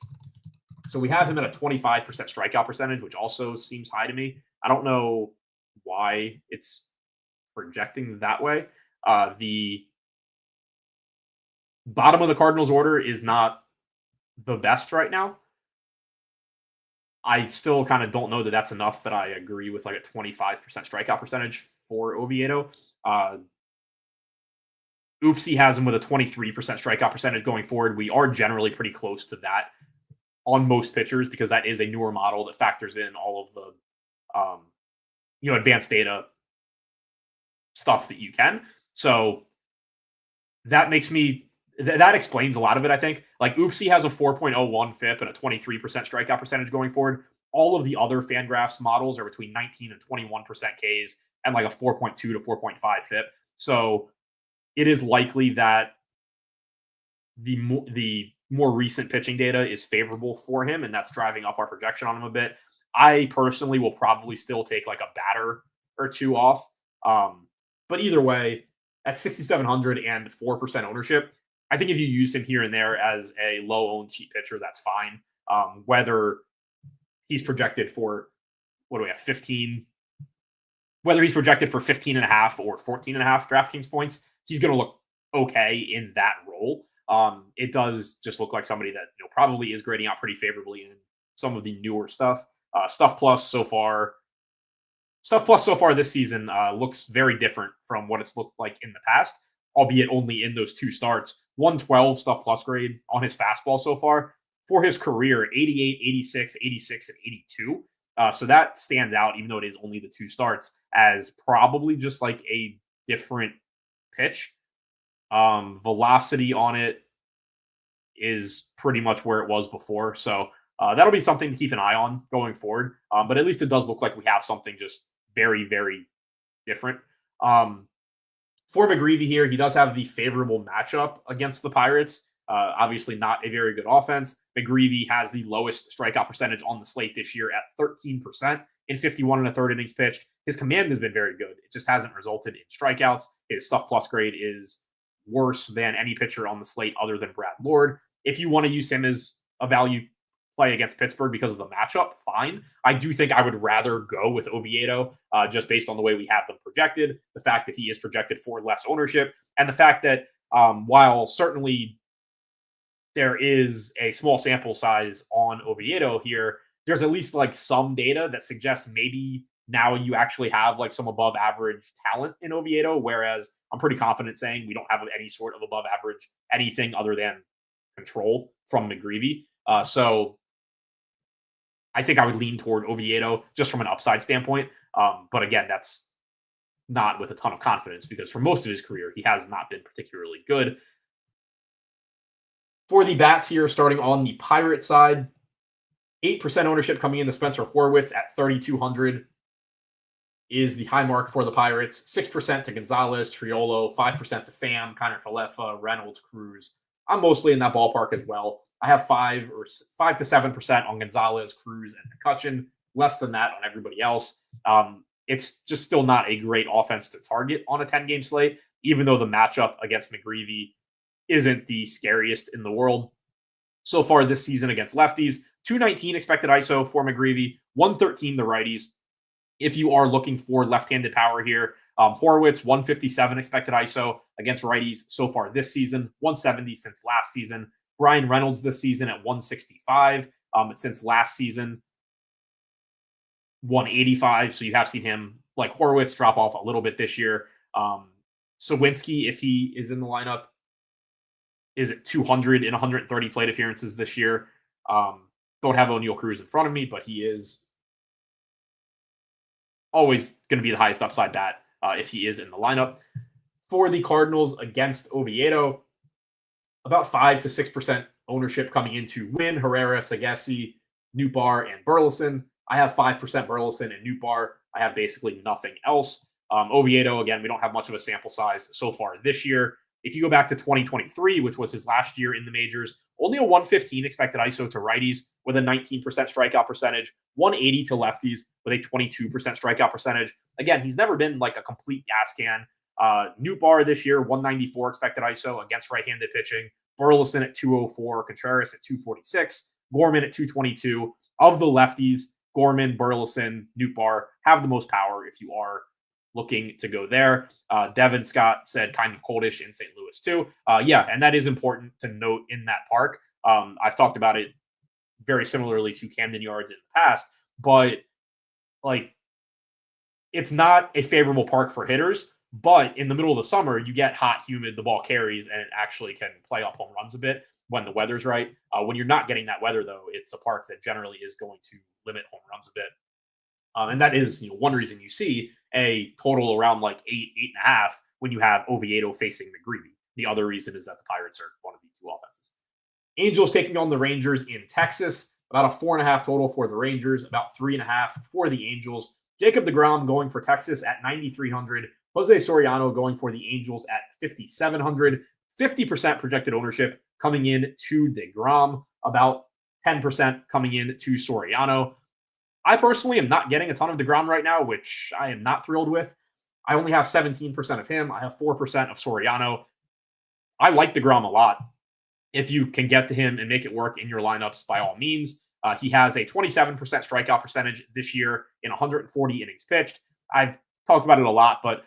So we have him at a 25% strikeout percentage, which also seems high to me. I don't know why it's projecting that way. The bottom of the Cardinals order is not the best right now. I still kind of don't know that that's enough that I agree with like a 25% strikeout percentage for Oviedo. Oopsie has him with a 23% strikeout percentage going forward. We are generally pretty close to that on most pitchers because that is a newer model that factors in all of the advanced data stuff that you can. So that makes me that explains a lot of it, I think. Like Oopsie has a 4.01 FIP and a 23% strikeout percentage going forward. All of the other Fangraphs models are between 19 and 21% Ks and like a 4.2 to 4.5 FIP. So it is likely that the more recent pitching data is favorable for him, and that's driving up our projection on him a bit. I personally will probably still take like a batter or 2 off. But either way, at 6,700 and 4% ownership, I think if you use him here and there as a low-owned cheap pitcher, that's fine. Whether he's projected for, 15 whether he's projected for 15.5 or 14.5 DraftKings points, he's going to look okay in that role. It does just look like somebody that probably is grading out pretty favorably in some of the newer stuff. Stuff plus so far this season looks very different from what it's looked like in the past, albeit only in those 2 starts. 112 stuff plus grade on his fastball so far. For his career, 88, 86, 86, and 82. So that stands out, even though it is only the 2 starts, as probably just like a different pitch. Velocity on it is pretty much where it was before. So that'll be something to keep an eye on going forward. But at least it does look like we have something just very, very different. For McGreevy here, he does have the favorable matchup against the Pirates. Obviously not a very good offense. McGreevy has the lowest strikeout percentage on the slate this year at 13% in 51 1/3 innings pitched. His command has been very good. It just hasn't resulted in strikeouts. His stuff plus grade is worse than any pitcher on the slate other than Brad Lord. If you want to use him as a value play against Pittsburgh because of the matchup, fine. I do think I would rather go with Oviedo just based on the way we have them projected, the fact that he is projected for less ownership, and the fact that while certainly there is a small sample size on Oviedo here, there's at least like some data that suggests maybe now you actually have like some above average talent in Oviedo, whereas I'm pretty confident saying we don't have any sort of above average anything other than control from McGreevy. So I think I would lean toward Oviedo just from an upside standpoint. But again, that's not with a ton of confidence because for most of his career, he has not been particularly good. For the bats here, starting on the Pirate side, 8% ownership coming into Spencer Horwitz at 3,200 is the high mark for the Pirates. 6% to Gonzalez, Triolo, 5% to Pham, Kiner Falefa, Reynolds, Cruz. I'm mostly in that ballpark as well. I have 5 to 7% on Gonzalez, Cruz, and McCutchen. Less than that on everybody else. It's just still not a great offense to target on a 10-game slate, even though the matchup against McGreevy isn't the scariest in the world. So far this season against lefties, 219 expected ISO for McGreevy, 113 the righties. If you are looking for left-handed power here, Horwitz, 157 expected ISO against righties so far this season, 170 since last season. Brian Reynolds this season at 165. Since last season, 185. So you have seen him, like Horwitz, drop off a little bit this year. Sawinski, if he is in the lineup, is at 200 in 130 plate appearances this year. Don't have O'Neal Cruz in front of me, but he is always going to be the highest upside bat if he is in the lineup. For the Cardinals against Oviedo, about 5 to 6% ownership coming into Wynn, Herrera, Sagesi, Nootbaar, and Burleson. I have 5% Burleson and Nootbaar. I have basically nothing else. Oviedo, again, we don't have much of a sample size so far this year. If you go back to 2023, which was his last year in the majors, only a 115 expected ISO to righties with a 19% strikeout percentage, 180 to lefties with a 22% strikeout percentage. Again, he's never been like a complete gas can. Nootbaar this year, 194 expected ISO against right-handed pitching. Burleson at 204, Contreras at 246, Gorman at 222. Of the lefties, Gorman, Burleson, Nootbaar have the most power if you are looking to go there. Devin Scott said kind of coldish in St. Louis too. Yeah, and that is important to note in that park. I've talked about it very similarly to Camden Yards in the past, but like it's not a favorable park for hitters. But in the middle of the summer, you get hot, humid, the ball carries, and it actually can play up home runs a bit when the weather's right. When you're not getting that weather, though, it's a park that generally is going to limit home runs a bit. And that is one reason you see a total around like 8.5 when you have Oviedo facing McGreevy. The other reason is that the Pirates are one of the 2 offenses. Angels taking on the Rangers in Texas. About a 4.5 total for the Rangers, about 3.5 for the Angels. Jacob deGrom going for Texas at 9,300. Jose Soriano going for the Angels at 5,700. 50% projected ownership coming in to deGrom. About 10% coming in to Soriano. I personally am not getting a ton of deGrom right now, which I am not thrilled with. I only have 17% of him. I have 4% of Soriano. I like deGrom a lot. If you can get to him and make it work in your lineups, by all means. He has a 27% strikeout percentage this year in 140 innings pitched. I've talked about it a lot, but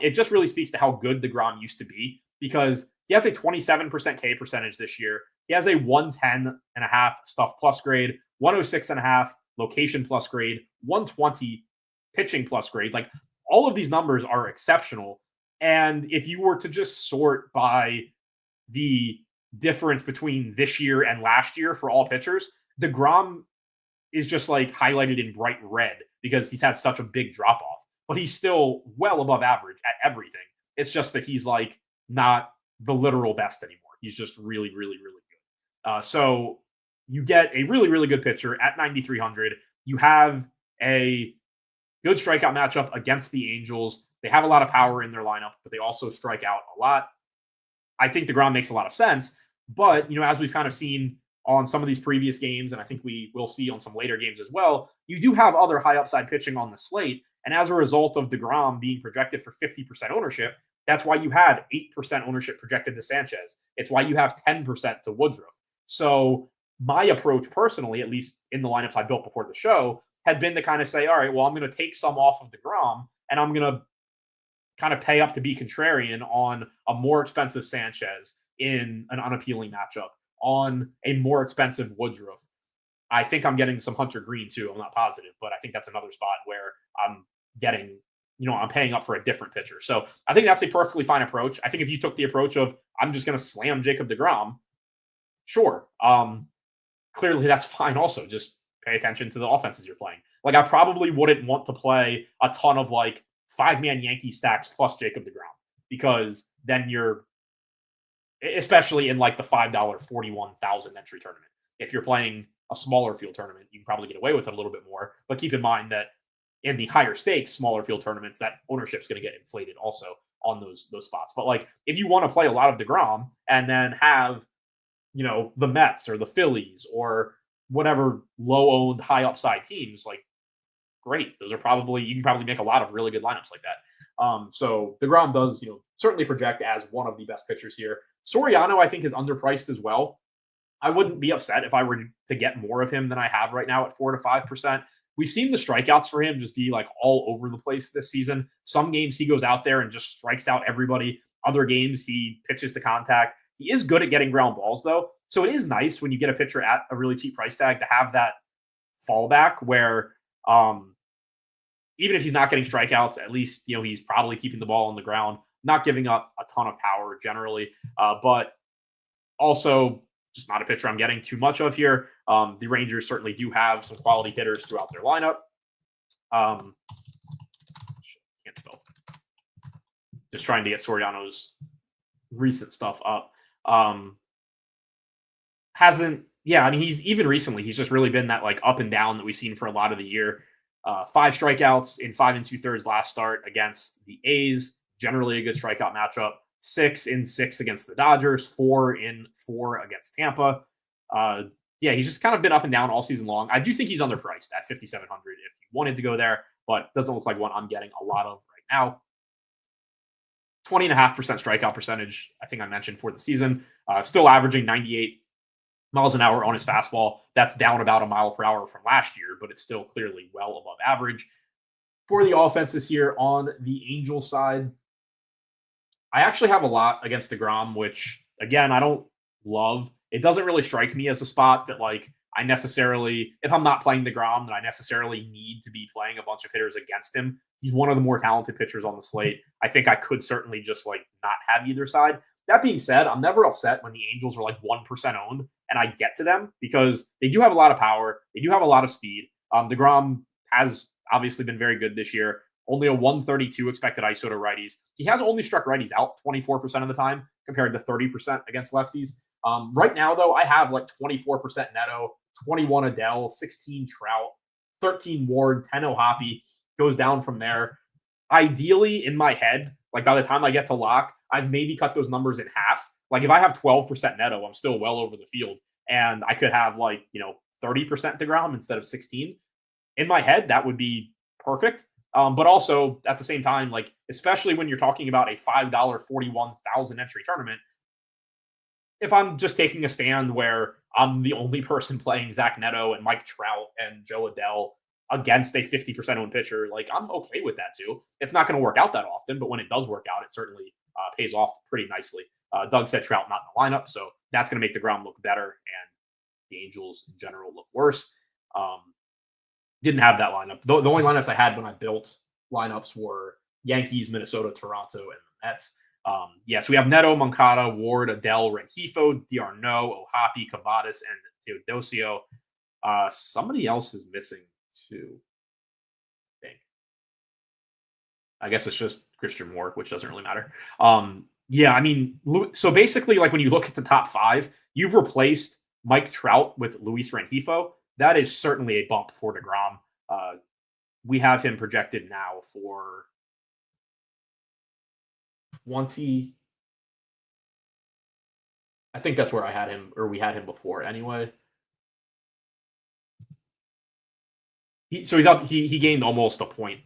it just really speaks to how good DeGrom used to be, because he has a 27% K percentage this year. He has a 110.5 stuff plus grade, 106.5 location plus grade, 120 pitching plus grade. Like, all of these numbers are exceptional. And if you were to just sort by the difference between this year and last year for all pitchers, DeGrom is just like highlighted in bright red because he's had such a big drop off, but he's still well above average at everything. It's just that he's like not the literal best anymore. He's just really, really, really good. So you get a really, really good pitcher at 9,300. You have a good strikeout matchup against the Angels. They have a lot of power in their lineup, but they also strike out a lot. I think DeGrom makes a lot of sense, but, as we've kind of seen on some of these previous games, and I think we will see on some later games as well, you do have other high upside pitching on the slate. And as a result of DeGrom being projected for 50% ownership, that's why you have 8% ownership projected to Sanchez. It's why you have 10% to Woodruff. So my approach personally, at least in the lineups I built before the show, had been to kind of say, all right, well, I'm going to take some off of DeGrom and I'm going to kind of pay up to be contrarian on a more expensive Sanchez in an unappealing matchup, on a more expensive Woodruff. I think I'm getting some Hunter Green too. I'm not positive, but I think that's another spot where I'm getting, I'm paying up for a different pitcher. So I think that's a perfectly fine approach. I think if you took the approach of, I'm just going to slam Jacob DeGrom, sure. Clearly that's fine also. Just pay attention to the offenses you're playing. Like, I probably wouldn't want to play a ton of like 5-man Yankee stacks plus Jacob DeGrom, because then you're, especially in like the $5 41,000 entry tournament. If you're playing a smaller field tournament, you can probably get away with it a little bit more. But keep in mind that in the higher stakes, smaller field tournaments, that ownership is going to get inflated also on those spots. But like, if you want to play a lot of DeGrom and then have, the Mets or the Phillies or whatever low-owned, high upside teams, like, great. Those are probably, you can probably make a lot of really good lineups like that. So DeGrom does, certainly project as one of the best pitchers here. Soriano, I think, is underpriced as well. I wouldn't be upset if I were to get more of him than I have right now at 4 to 5%. We've seen the strikeouts for him just be like all over the place this season. Some games he goes out there and just strikes out everybody. Other games he pitches to contact. He is good at getting ground balls, though. So it is nice when you get a pitcher at a really cheap price tag to have that fallback where even if he's not getting strikeouts, at least, he's probably keeping the ball on the ground, not giving up a ton of power generally, but also just not a pitcher I'm getting too much of here. The Rangers certainly do have some quality hitters throughout their lineup. Can't spell. Just trying to get Soriano's recent stuff up. He's even recently, he's just really been that like up and down that we've seen for a lot of the year. 5 strikeouts in 5 2/3 last start against the A's. Generally a good strikeout matchup. 6 in 6 against the Dodgers. 4 in 4 against Tampa. He's just kind of been up and down all season long. I do think he's underpriced at 5,700 if you wanted to go there, but doesn't look like one I'm getting a lot of right now. 20.5% strikeout percentage, I think I mentioned, for the season. Still averaging 98 miles an hour on his fastball. That's down about a mile per hour from last year, but it's still clearly well above average. For the offenses here on the Angels side, I actually have a lot against DeGrom, which, again, I don't love. It doesn't really strike me as a spot that, like, I necessarily, if I'm not playing DeGrom, then I necessarily need to be playing a bunch of hitters against him. He's one of the more talented pitchers on the slate. I think I could certainly just, like, not have either side. That being said, I'm never upset when the Angels are, like, 1% owned and I get to them because they do have a lot of power. They do have a lot of speed. DeGrom has obviously been very good this year. Only a 132 expected ISO to righties. He has only struck righties out 24% of the time compared to 30% against lefties. Right now, though, I have like 24% Neto, 21 Adele, 16 Trout, 13 Ward, 10 O'Hoppe. Goes down from there. Ideally, in my head, like by the time I get to lock, I've maybe cut those numbers in half. Like if I have 12% Neto, I'm still well over the field. And I could have 30% DeGrom instead of 16. In my head, that would be perfect. But also at the same time, like, especially when you're talking about a $5 41,000 entry tournament, if I'm just taking a stand where I'm the only person playing Zach Neto and Mike Trout and Joe Adele, against a 50% owned pitcher, like I'm okay with that too. It's not going to work out that often, but when it does work out, it certainly pays off pretty nicely. Doug said Trout not in the lineup, so that's going to make the ground look better and the Angels in general look worse. Didn't have that lineup. The only lineups I had when I built lineups were Yankees, Minnesota, Toronto, and the Mets. So we have Neto, Moncada, Ward, Adele, Rengifo, D'Arnaud, Ohapi, Cavadas, and Teodosio. Somebody else is missing too, I think. I guess it's just Christian Moore, which doesn't really matter. So basically, like when you look at the top 5, you've replaced Mike Trout with Luis Rengifo. That is certainly a bump for DeGrom. We have him projected now for 20. I think that's where I had him, or we had him before anyway. He's up. He gained almost a point.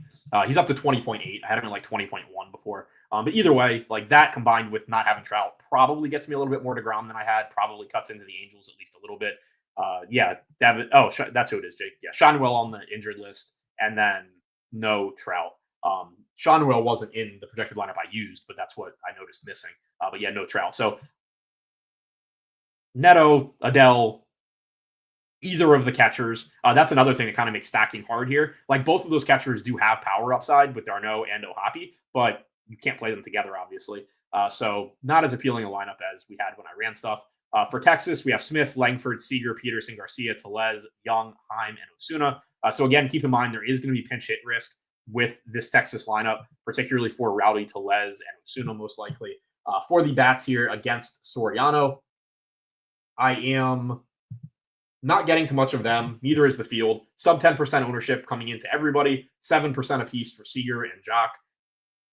He's up to 20.8. I had him at like 20.1 before. But either way, like that combined with not having Trout probably gets me a little bit more DeGrom than I had. Probably cuts into the Angels at least a little bit. David. Oh, that's who it is, Jake. Yeah, Shonwell on the injured list, and then no Trout. Shonwell wasn't in the projected lineup I used, but that's what I noticed missing. But yeah, no Trout. So Neto, Adele, either of the catchers. That's another thing that kind of makes stacking hard here. Like both of those catchers do have power upside with D'Arnaud and Ohapi, but you can't play them together, obviously. So not as appealing a lineup as we had when I ran stuff. For Texas, we have Smith, Langford, Seager, Peterson, Garcia, Tellez, Young, Heim, and Osuna. So again, keep in mind there is going to be pinch hit risk with this Texas lineup, particularly for Rowdy, Tellez, and Osuna most likely. For the bats here against Soriano, I am not getting to much of them. Neither is the field. Sub 10% ownership coming into everybody. 7% apiece for Seager and Jock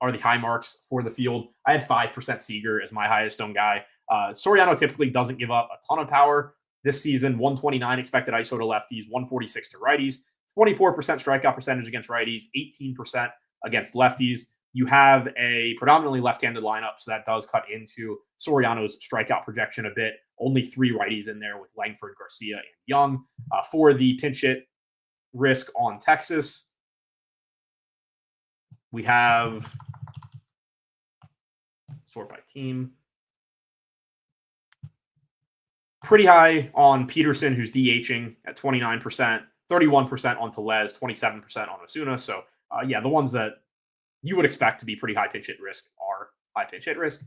are the high marks for the field. I had 5% Seager as my highest owned guy. Soriano typically doesn't give up a ton of power. This season, 129 expected ISO to lefties, 146 to righties, 24% strikeout percentage against righties, 18% against lefties. You have a predominantly left-handed lineup, so that does cut into Soriano's strikeout projection a bit. Only 3 righties in there with Langford, Garcia, and Young. For the pinch hit risk on Texas, we have sort by team. Pretty high on Peterson, who's DHing at 29%, 31% on Tellez, 27% on Osuna. So, the ones that you would expect to be pretty high pinch hit risk are high pinch hit risk.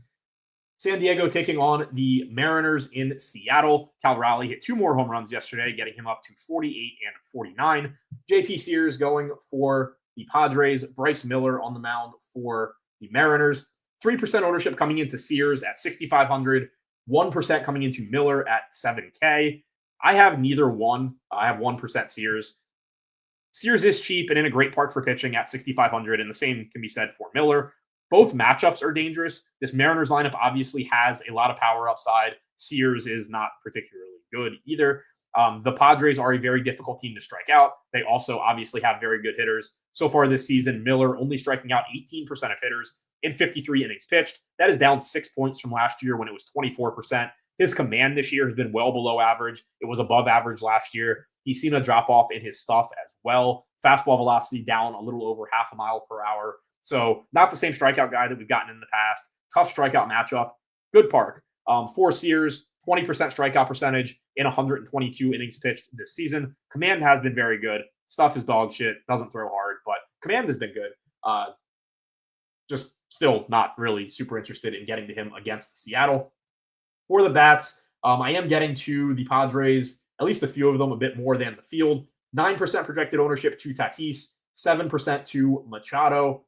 San Diego taking on the Mariners in Seattle. Cal Raleigh hit 2 more home runs yesterday, getting him up to 48 and 49. JP Sears going for the Padres. Bryce Miller on the mound for the Mariners. 3% ownership coming into Sears at 6,500. 1% coming into Miller at 7K. I have neither one. I have 1% Sears. Sears is cheap and in a great park for pitching at 6,500, and the same can be said for Miller. Both matchups are dangerous. This Mariners lineup obviously has a lot of power upside. Sears is not particularly good either. The Padres are a very difficult team to strike out. They also obviously have very good hitters. So far this season, Miller only striking out 18% of hitters in 53 innings pitched. That is down 6 points from last year when it was 24%. His command this year has been well below average. It was above average last year. He's seen a drop off in his stuff as well. Fastball velocity down a little over half a mile per hour. So not the same strikeout guy that we've gotten in the past. Tough strikeout matchup. Good park. For Sears, 20% strikeout percentage in 122 innings pitched this season. Command has been very good. Stuff is dog shit. Doesn't throw hard, but command has been good. Just still not really super interested in getting to him against Seattle. For the bats, I am getting to the Padres, at least a few of them, a bit more than the field. 9% projected ownership to Tatis, 7% to Machado,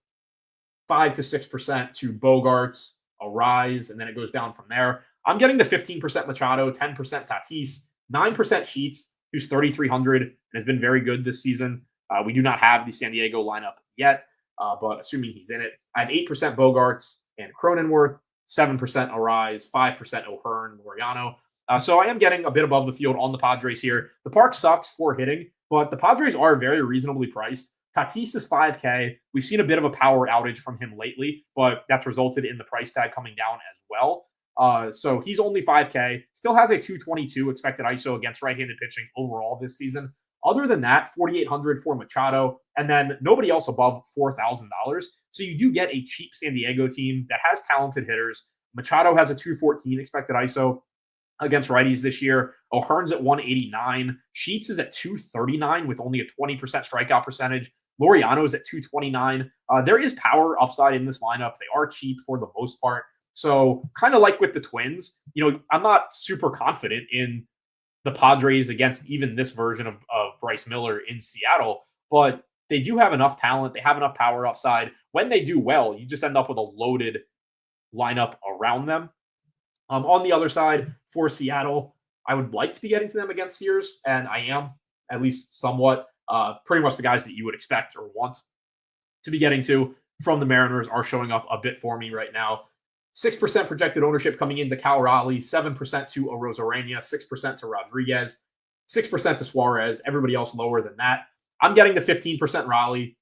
5 to 6% to Bogarts, Arise, and then it goes down from there. I'm getting the 15% Machado, 10% Tatis, 9% Sheets, who's 3,300 and has been very good this season. We do not have the San Diego lineup yet, but assuming he's in it, I have 8% Bogarts and Cronenworth, 7% Arise, 5% O'Hearn, Laureano. So I am getting a bit above the field on the Padres here. The park sucks for hitting, but the Padres are very reasonably priced. Tatis is 5K. We've seen a bit of a power outage from him lately, but that's resulted in the price tag coming down as well. So he's only 5K. Still has a 222 expected ISO against right-handed pitching overall this season. Other than that, 4,800 for Machado, and then nobody else above $4,000. So you do get a cheap San Diego team that has talented hitters. Machado has a 214 expected ISO against righties this year. O'Hearn's at 189. Sheets is at 239 with only a 20% strikeout percentage. Laureano is at 229. There is power upside in this lineup. They are cheap for the most part. So kind of like with the Twins, I'm not super confident in the Padres against even this version of Bryce Miller in Seattle, but they do have enough talent. They have enough power upside. When they do well, you just end up with a loaded lineup around them. On the other side, for Seattle, I would like to be getting to them against Sears, and I am, at least somewhat. Pretty much the guys that you would expect or want to be getting to from the Mariners are showing up a bit for me right now. 6% projected ownership coming into Cal Raleigh, 7% to Arozarena, 6% to Rodriguez, 6% to Suarez, everybody else lower than that. I'm getting the 15% Raleigh,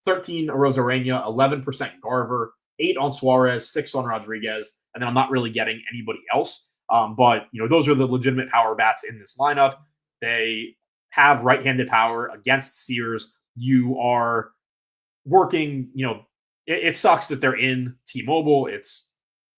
13 Arozarena, 11% Garver, 8 on Suarez, 6 on Rodriguez, and then I'm not really getting anybody else. But those are the legitimate power bats in this lineup. They have right-handed power against Sears. You are working, it sucks that they're in T-Mobile. It's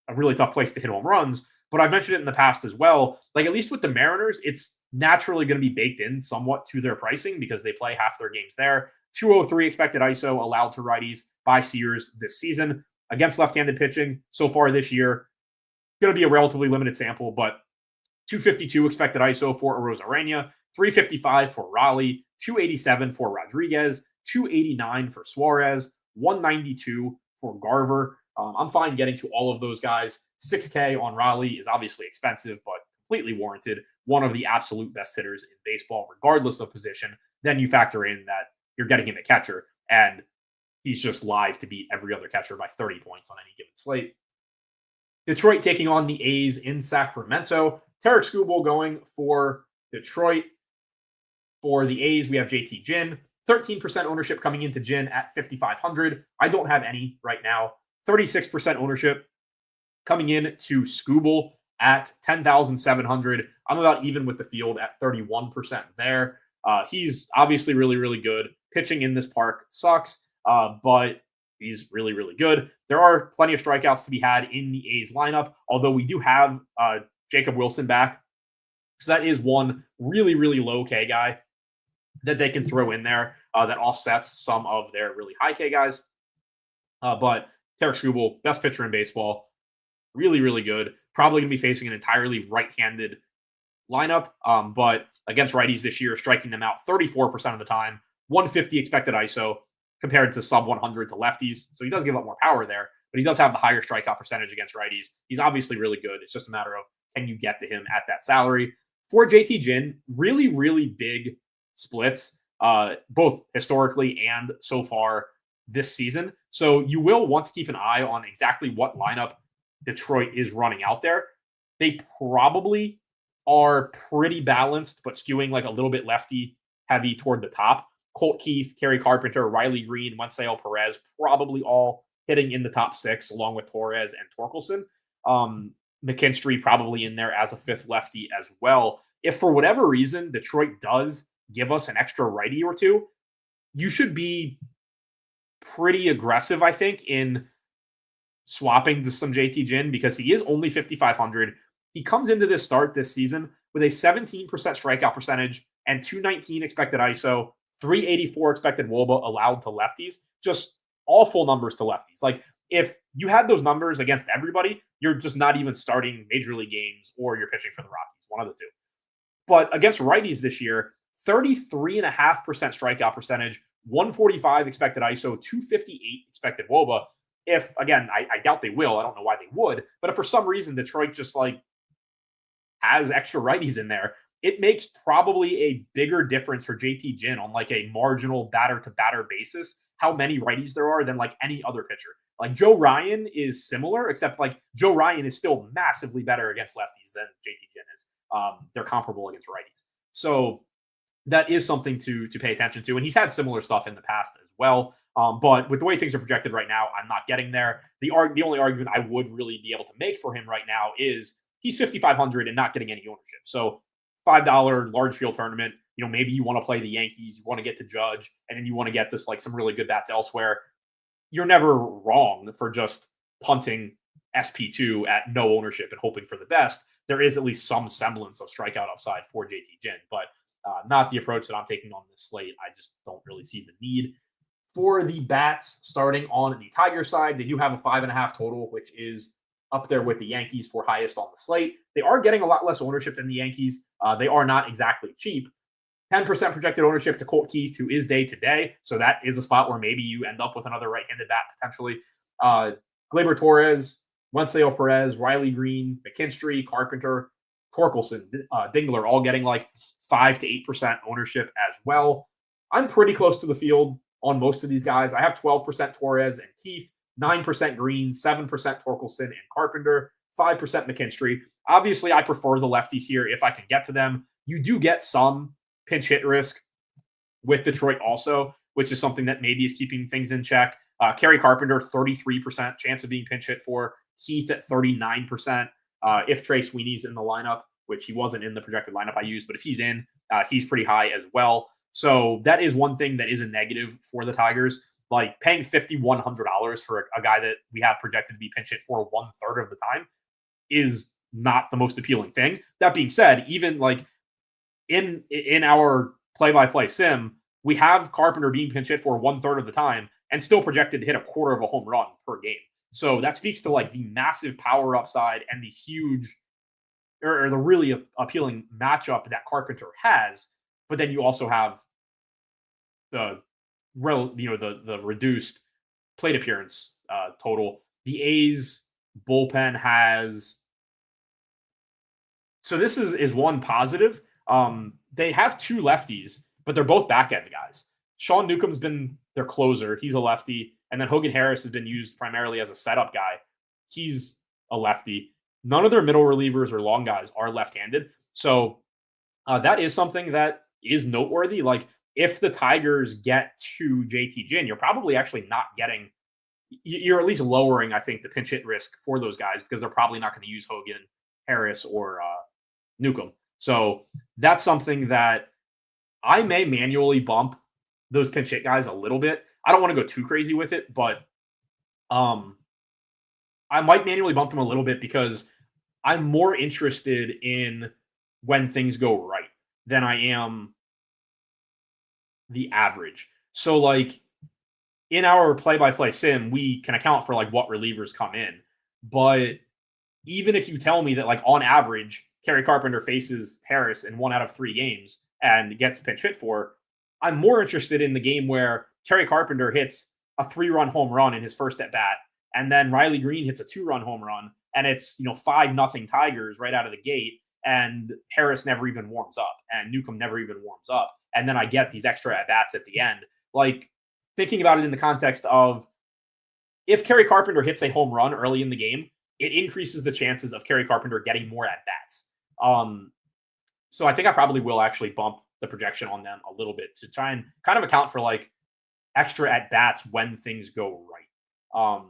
a really tough place to hit home runs, but I've mentioned it in the past as well. Like, at least with the Mariners, it's naturally going to be baked in somewhat to their pricing because they play half their games there. 203 expected ISO allowed to righties by Sears this season against left-handed pitching so far this year. Going to be a relatively limited sample, but 252 expected ISO for Arozarena, 355 for Raleigh, 287 for Rodriguez, 289 for Suarez, 192 for Garver. I'm fine getting to all of those guys. $6K on Raleigh is obviously expensive, but completely warranted. One of the absolute best hitters in baseball, regardless of position. Then you factor in that you're getting him a catcher, and he's just live to beat every other catcher by 30 points on any given slate. Detroit taking on the A's in Sacramento. Tarek Skubal going for Detroit. For the A's, we have JT Ginn. 13% ownership coming into Ginn at 5,500. I don't have any right now. 36% ownership coming in to Skubal at 10,700. I'm about even with the field at 31% there. He's obviously really, really good. Pitching in this park sucks, but he's really, really good. There are plenty of strikeouts to be had in the A's lineup, although we do have Jacob Wilson back. So that is one really, really low K guy that they can throw in there that offsets some of their really high K guys. But Tarek Skubal, best pitcher in baseball, really, really good. Probably going to be facing an entirely right-handed lineup, but against righties this year, striking them out 34% of the time, 150 expected ISO compared to sub 100 to lefties. So he does give up more power there, but he does have the higher strikeout percentage against righties. He's obviously really good. It's just a matter of can you get to him at that salary. For JT Ginn, really, really big splits, both historically and so far this season. So you will want to keep an eye on exactly what lineup Detroit is running out there. They probably are pretty balanced, but skewing like a little bit lefty heavy toward the top. Colt Keith, Kerry Carpenter, Riley Green, Wenceel Perez, probably all hitting in the top 6, along with Torres and Torkelson. McKinstry probably in there as a fifth lefty as well. If for whatever reason Detroit does give us an extra righty or two, you should be pretty aggressive, I think, in swapping to some JT Ginn because he is only 5,500. He comes into this start this season with a 17% strikeout percentage and 219 expected ISO, 384 expected WOBA allowed to lefties. Just awful numbers to lefties. Like, if you had those numbers against everybody, you're just not even starting major league games or you're pitching for the Rockies, one of the two. But against righties this year, 33.5% strikeout percentage, 145 expected ISO, 258 expected WOBA. If, again, I doubt they will. I don't know why they would. But if for some reason Detroit just has extra righties in there, it makes probably a bigger difference for JT Ginn on a marginal batter to batter basis, how many righties there are than any other pitcher. Joe Ryan is similar, except Joe Ryan is still massively better against lefties than JT Ginn is. They're comparable against righties. So that is something to pay attention to. And he's had similar stuff in the past as well. But with the way things are projected right now, I'm not getting there. The only argument I would really be able to make for him right now is he's 5,500 and not getting any ownership. So $5 large field tournament, maybe you want to play the Yankees, you want to get to Judge, and then you want to get this like some really good bats elsewhere. You're never wrong for just punting SP2 at no ownership and hoping for the best. There is at least some semblance of strikeout upside for JT Ginn, but not the approach that I'm taking on this slate. I just don't really see the need. For the bats starting on the Tigers side, they do have a 5.5 total, which is up there with the Yankees for highest on the slate. They are getting a lot less ownership than the Yankees. They are not exactly cheap. 10% projected ownership to Colt Keith, who is day-to-day. So that is a spot where maybe you end up with another right-handed bat potentially. Gleyber Torres, Wenceel Perez, Riley Green, McKinstry, Carpenter, Torkelson, Dingler, all getting like 5 to 8% ownership as well. I'm pretty close to the field on most of these guys. I have 12% Torres and Keith, 9% Green, 7% Torkelson and Carpenter, 5% McKinstry. Obviously, I prefer the lefties here if I can get to them. You do get some pinch hit risk with Detroit also, which is something that maybe is keeping things in check. Kerry Carpenter, 33% chance of being pinch hit for. Keith at 39%. If Trey Sweeney's in the lineup, which he wasn't in the projected lineup I used, but if he's in, he's pretty high as well. So that is one thing that is a negative for the Tigers. Like paying $5,100 for a guy that we have projected to be pinch hit for 1/3 of the time is not the most appealing thing. That being said, even like in our play-by-play sim, we have Carpenter being pinch hit for 1/3 of the time and still projected to hit 1/4 of a home run per game. So that speaks to like the massive power upside and the huge or the really appealing matchup that Carpenter has. But then you also have the reduced plate appearance total. The A's bullpen has. So this is one positive. They have two lefties, but they're both back end guys. Sean Newcomb's been their closer. He's a lefty. And then Hogan Harris has been used primarily as a setup guy. He's a lefty. None of their middle relievers or long guys are left-handed. So that is something that is noteworthy. Like if the Tigers get to JT Ginn, you're probably actually not getting, you're at least lowering, I think, the pinch hit risk for those guys because they're probably not going to use Hogan, Harris, or Newcomb. So that's something that I may manually bump those pinch hit guys a little bit. I don't want to go too crazy with it, but I might manually bump them a little bit because I'm more interested in when things go right than I am the average. So like in our play-by-play sim, we can account for like what relievers come in. But even if you tell me that like on average, Kerry Carpenter faces Harris in 1 out of 3 games and gets pinch hit for, I'm more interested in the game where Kerry Carpenter hits a 3-run home run in his first at bat, and then Riley Green hits a 2-run home run, and it's 5-0 Tigers right out of the gate, and Harris never even warms up, and Newcomb never even warms up, and then I get these extra at bats at the end. Like thinking about it in the context of if Kerry Carpenter hits a home run early in the game, it increases the chances of Kerry Carpenter getting more at bats. So I think I probably will actually bump the projection on them a little bit to try and kind of account for like extra at bats when things go right.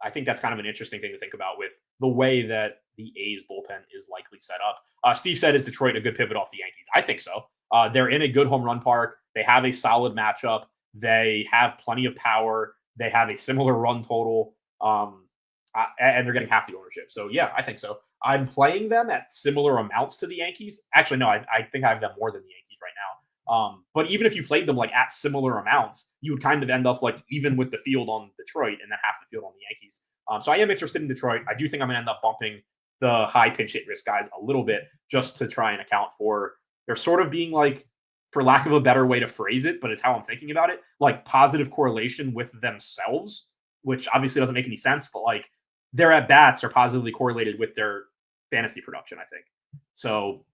I think that's kind of an interesting thing to think about with the way that the A's bullpen is likely set up. Steve said, is Detroit a good pivot off the Yankees? I think so. They're in a good home run park. They have a solid matchup. They have plenty of power. They have a similar run total. And they're getting half the ownership. So yeah, I think so. I'm playing them at similar amounts to the Yankees. Actually, no, I think I have them more than the Yankees right now. But even if you played them like at similar amounts, you would kind of end up like even with the field on Detroit and then half the field on the Yankees. So I am interested in Detroit. I do think I'm going to end up bumping the high pinch hit risk guys a little bit just to try and account for they're sort of being like, for lack of a better way to phrase it, but it's how I'm thinking about it, like positive correlation with themselves, which obviously doesn't make any sense, but like their at bats are positively correlated with their fantasy production, I think. So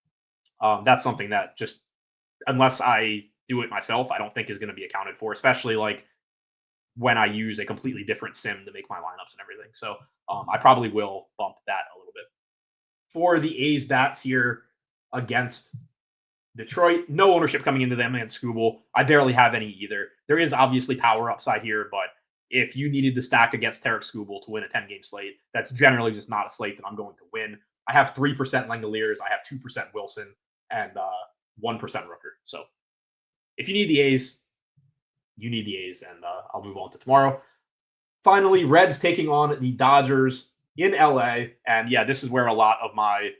that's something that just, unless I do it myself, I don't think is going to be accounted for, especially like when I use a completely different sim to make my lineups and everything. So I probably will bump that a little bit. For the A's bats here against Detroit, no ownership coming into them and Skubal. I barely have any either. There is obviously power upside here, but if you needed to stack against Tarek Skubal to win a 10-game slate, that's generally just not a slate that I'm going to win. I have 3% Langoliers, I have 2% Wilson, and 1% Rooker. So if you need the A's, you need the A's, and I'll move on to tomorrow. Finally, Reds taking on the Dodgers in LA. And yeah, this is where a lot of my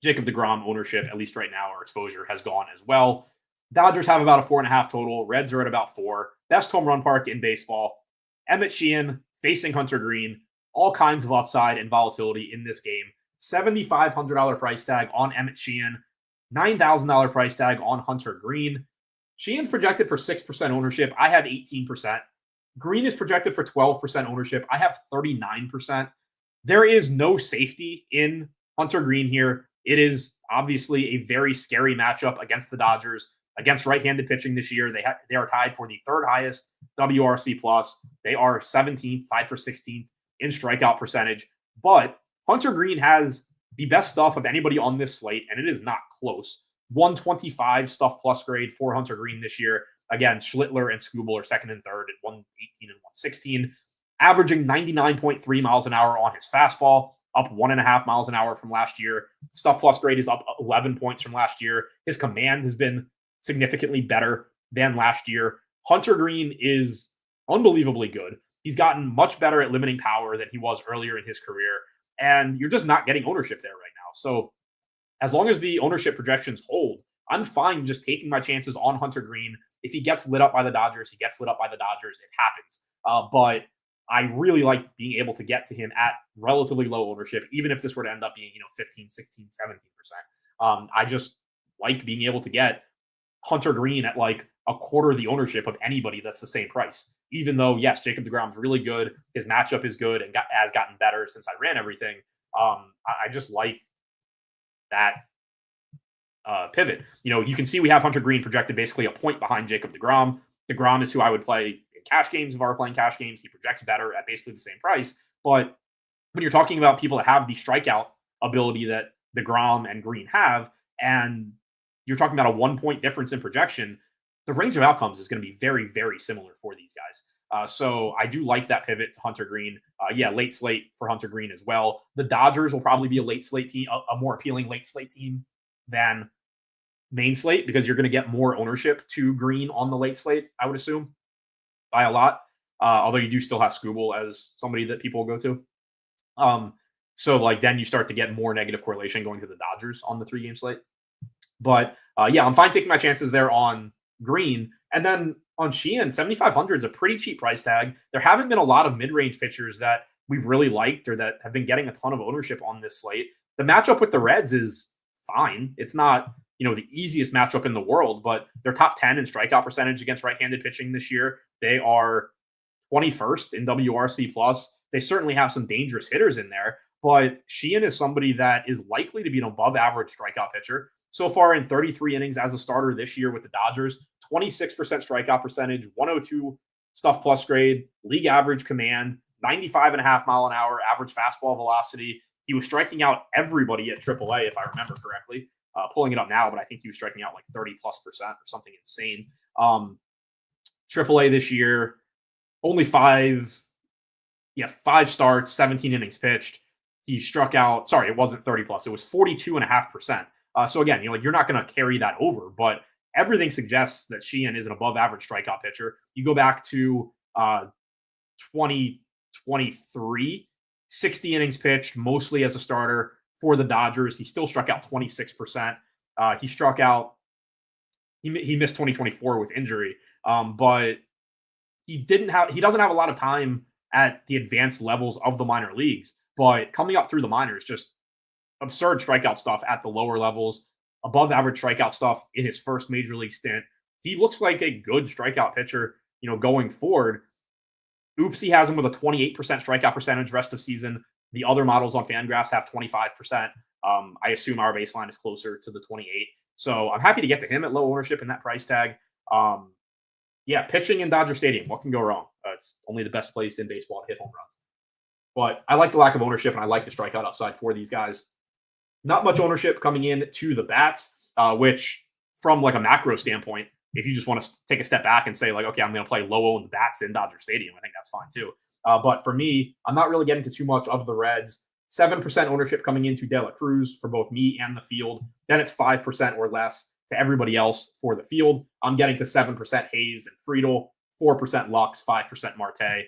Jacob deGrom ownership, at least right now, or exposure has gone as well. Dodgers have about a 4.5 total. Reds are at about 4. Best home run park in baseball. Emmett Sheehan facing Hunter Green. All kinds of upside and volatility in this game. $7,500 price tag on Emmett Sheehan. $9,000 price tag on Hunter Green. Sheehan's projected for 6% ownership. I have 18%. Green is projected for 12% ownership. I have 39%. There is no safety in Hunter Green here. It is obviously a very scary matchup against the Dodgers, against right-handed pitching this year. They are tied for the third highest WRC+. They are 17th, tied for 16th in strikeout percentage. But Hunter Green has the best stuff of anybody on this slate, and it is not close. 125 stuff plus grade for Hunter Green this year. Again, Schlittler and Skubal are second and third at 118 and 116, averaging 99.3 miles an hour on his fastball, up 1.5 miles an hour from last year. Stuff plus grade is up 11 points from last year. His command has been significantly better than last year. Hunter Green is unbelievably good. He's gotten much better at limiting power than he was earlier in his career, and you're just not getting ownership there right now. So as long as the ownership projections hold, I'm fine just taking my chances on Hunter Green. If he gets lit up by the Dodgers, he gets lit up by the Dodgers. It happens. But I really like being able to get to him at relatively low ownership, even if this were to end up being, 15, 16, 17%. I just like being able to get Hunter Green at like a quarter of the ownership of anybody that's the same price. Even though, yes, Jacob deGrom's really good. His matchup is good and has gotten better since I ran everything. I just like that pivot. You can see we have Hunter Green projected basically a point behind Jacob deGrom. deGrom is who I would play in cash games if I were playing cash games. He projects better at basically the same price. But when you're talking about people that have the strikeout ability that deGrom and Green have, and you're talking about a 1 point difference in projection, the range of outcomes is going to be very, very similar for these guys. So I do like that pivot to Hunter Green. Late slate for Hunter Green as well. The Dodgers will probably be a late slate team, a more appealing late slate team than main slate, because you're going to get more ownership to Green on the late slate, I would assume, by a lot. Although you do still have Skubal as somebody that people will go to. So then you start to get more negative correlation going to the Dodgers on the 3-game slate. But I'm fine taking my chances there on Green. And then on Sheehan, 7,500 is a pretty cheap price tag. There haven't been a lot of mid-range pitchers that we've really liked or that have been getting a ton of ownership on this slate. The matchup with the Reds is fine. It's not, the easiest matchup in the world, but they're top 10 in strikeout percentage against right-handed pitching this year. They are 21st in WRC+. They certainly have some dangerous hitters in there, but Sheehan is somebody that is likely to be an above-average strikeout pitcher. So far in 33 innings as a starter this year with the Dodgers, 26% strikeout percentage, 102 stuff plus grade, league average command, 95.5 mile an hour average fastball velocity. He was striking out everybody at AAA, if I remember correctly. Pulling it up now, but I think he was striking out like 30+% or something insane. AAA this year, only five starts, 17 innings pitched. He struck out, sorry, it wasn't 30+, it was 42.5%. So again, you're not going to carry that over, but everything suggests that Sheehan is an above average strikeout pitcher. You go back to 2023, 60 innings pitched, mostly as a starter for the Dodgers. He still struck out 26%. He missed 2024 with injury, but he doesn't have a lot of time at the advanced levels of the minor leagues, but coming up through the minors, just absurd strikeout stuff at the lower levels, above average strikeout stuff in his first major league stint. He looks like a good strikeout pitcher, going forward. Oopsie has him with a 28% strikeout percentage rest of season. The other models on Fangraphs have 25%. I assume our baseline is closer to the 28. So I'm happy to get to him at low ownership in that price tag. Pitching in Dodger Stadium, what can go wrong? It's only the best place in baseball to hit home runs. But I like the lack of ownership, and I like the strikeout upside for these guys. Not much ownership coming in to the bats, which from like a macro standpoint, if you just want to take a step back and say like, okay, I'm going to play low owned bats in Dodger Stadium, I think that's fine too. But for me, I'm not really getting to too much of the Reds. 7% ownership coming into De La Cruz for both me and the field. Then it's 5% or less to everybody else for the field. I'm getting to 7% Hayes and Friedel, 4% Lux, 5% Marte.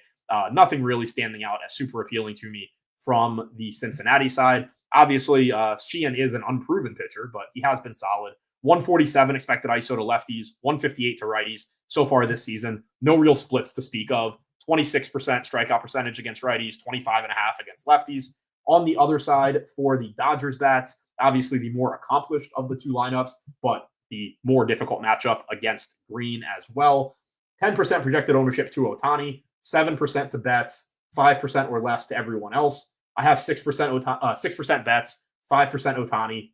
Nothing really standing out as super appealing to me from the Cincinnati side. Obviously, Sheehan is an unproven pitcher, but he has been solid. 147 expected ISO to lefties, 158 to righties so far this season. No real splits to speak of. 26% strikeout percentage against righties, 25.5 against lefties. On the other side, for the Dodgers bats, obviously the more accomplished of the two lineups, but the more difficult matchup against Green as well. 10% projected ownership to Ohtani, 7% to Betts, 5% or less to everyone else. I have 6% Betts, 5% Ohtani,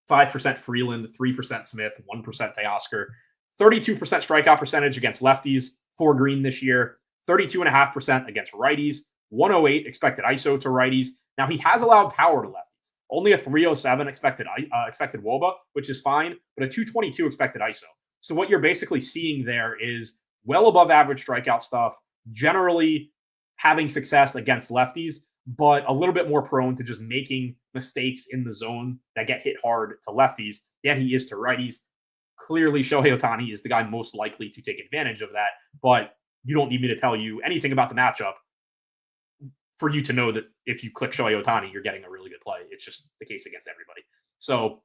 5% Freeland, 3% Smith, 1% Teoscar. 32% strikeout percentage against lefties for Green this year, 32.5% against righties, 108 expected ISO to righties. Now, he has allowed power to lefties. Only a 307 expected WOBA, which is fine, but a 222 expected ISO. So what you're basically seeing there is well above average strikeout stuff, generally having success against lefties, but a little bit more prone to just making mistakes in the zone that get hit hard to lefties than he is to righties. Clearly, Shohei Ohtani is the guy most likely to take advantage of that, but you don't need me to tell you anything about the matchup for you to know that if you click Shohei Ohtani, you're getting a really good play. It's just the case against everybody. So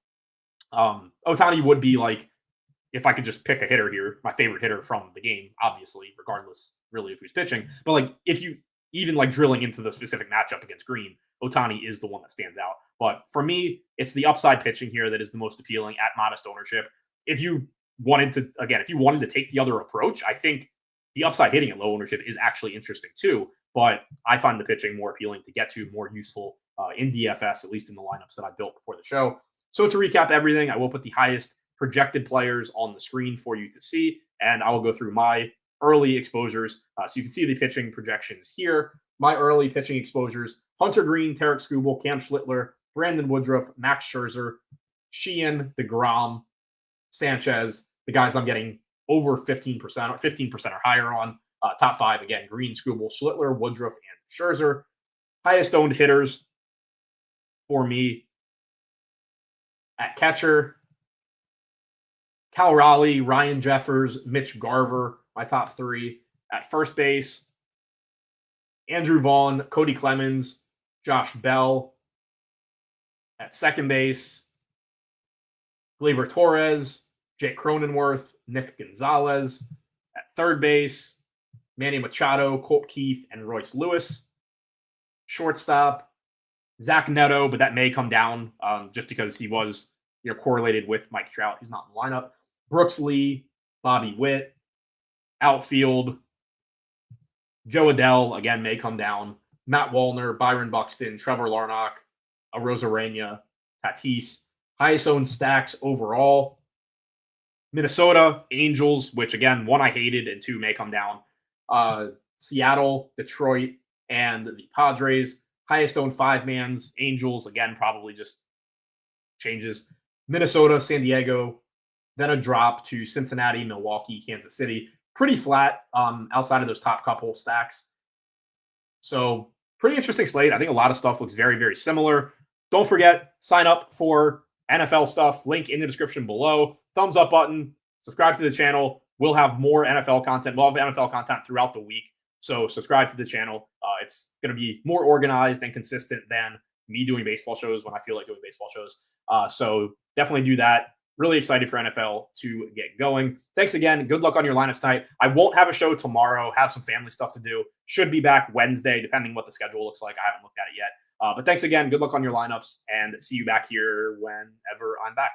Ohtani would be like, if I could just pick a hitter here, my favorite hitter from the game, obviously, regardless really of who's pitching. But like if you even like drilling into the specific matchup against Green, Ohtani is the one that stands out. But for me, it's the upside pitching here that is the most appealing at modest ownership. If you wanted to take the other approach, I think the upside hitting at low ownership is actually interesting too. But I find the pitching more appealing to get to, more useful in DFS, at least in the lineups that I built before the show. So to recap everything, I will put the highest projected players on the screen for you to see, and I will go through my early exposures. So you can see the pitching projections here. My early pitching exposures: Hunter Green, Tarek Skubal, Cam Schlittler, Brandon Woodruff, Max Scherzer, Sheehan, DeGrom, Sanchez, the guys I'm getting over 15% or 15% or higher on. Top five, again, Green, Skubal, Schlittler, Woodruff, and Scherzer. Highest owned hitters for me at catcher: Cal Raleigh, Ryan Jeffers, Mitch Garver, my top three. At first base, Andrew Vaughn, Cody Clemens, Josh Bell. At second base, Gleyber Torres, Jake Cronenworth, Nick Gonzalez. At third base, Manny Machado, Colt Keith, and Royce Lewis. Shortstop, Zach Neto, but that may come down just because he was correlated with Mike Trout. He's not in the lineup. Brooks Lee, Bobby Witt. Outfield, Joe Adell, again, may come down. Matt Wallner, Byron Buxton, Trevor Larnach, Arozarena, Tatis. Highest owned stacks overall: Minnesota, Angels, which again, one I hated and two may come down. Seattle, Detroit, and the Padres. Highest owned five-mans: Angels, again, probably just changes. Minnesota, San Diego, then a drop to Cincinnati, Milwaukee, Kansas City. Pretty flat outside of those top couple stacks. So pretty interesting slate. I think a lot of stuff looks very, very similar. Don't forget, sign up for NFL stuff. Link in the description below. Thumbs up button. Subscribe to the channel. We'll have more NFL content. We'll have NFL content throughout the week. So subscribe to the channel. It's going to be more organized and consistent than me doing baseball shows when I feel like doing baseball shows. So definitely do that. Really excited for NFL to get going. Thanks again. Good luck on your lineups tonight. I won't have a show tomorrow. Have some family stuff to do. Should be back Wednesday, depending what the schedule looks like. I haven't looked at it yet. But thanks again. Good luck on your lineups, and see you back here whenever I'm back.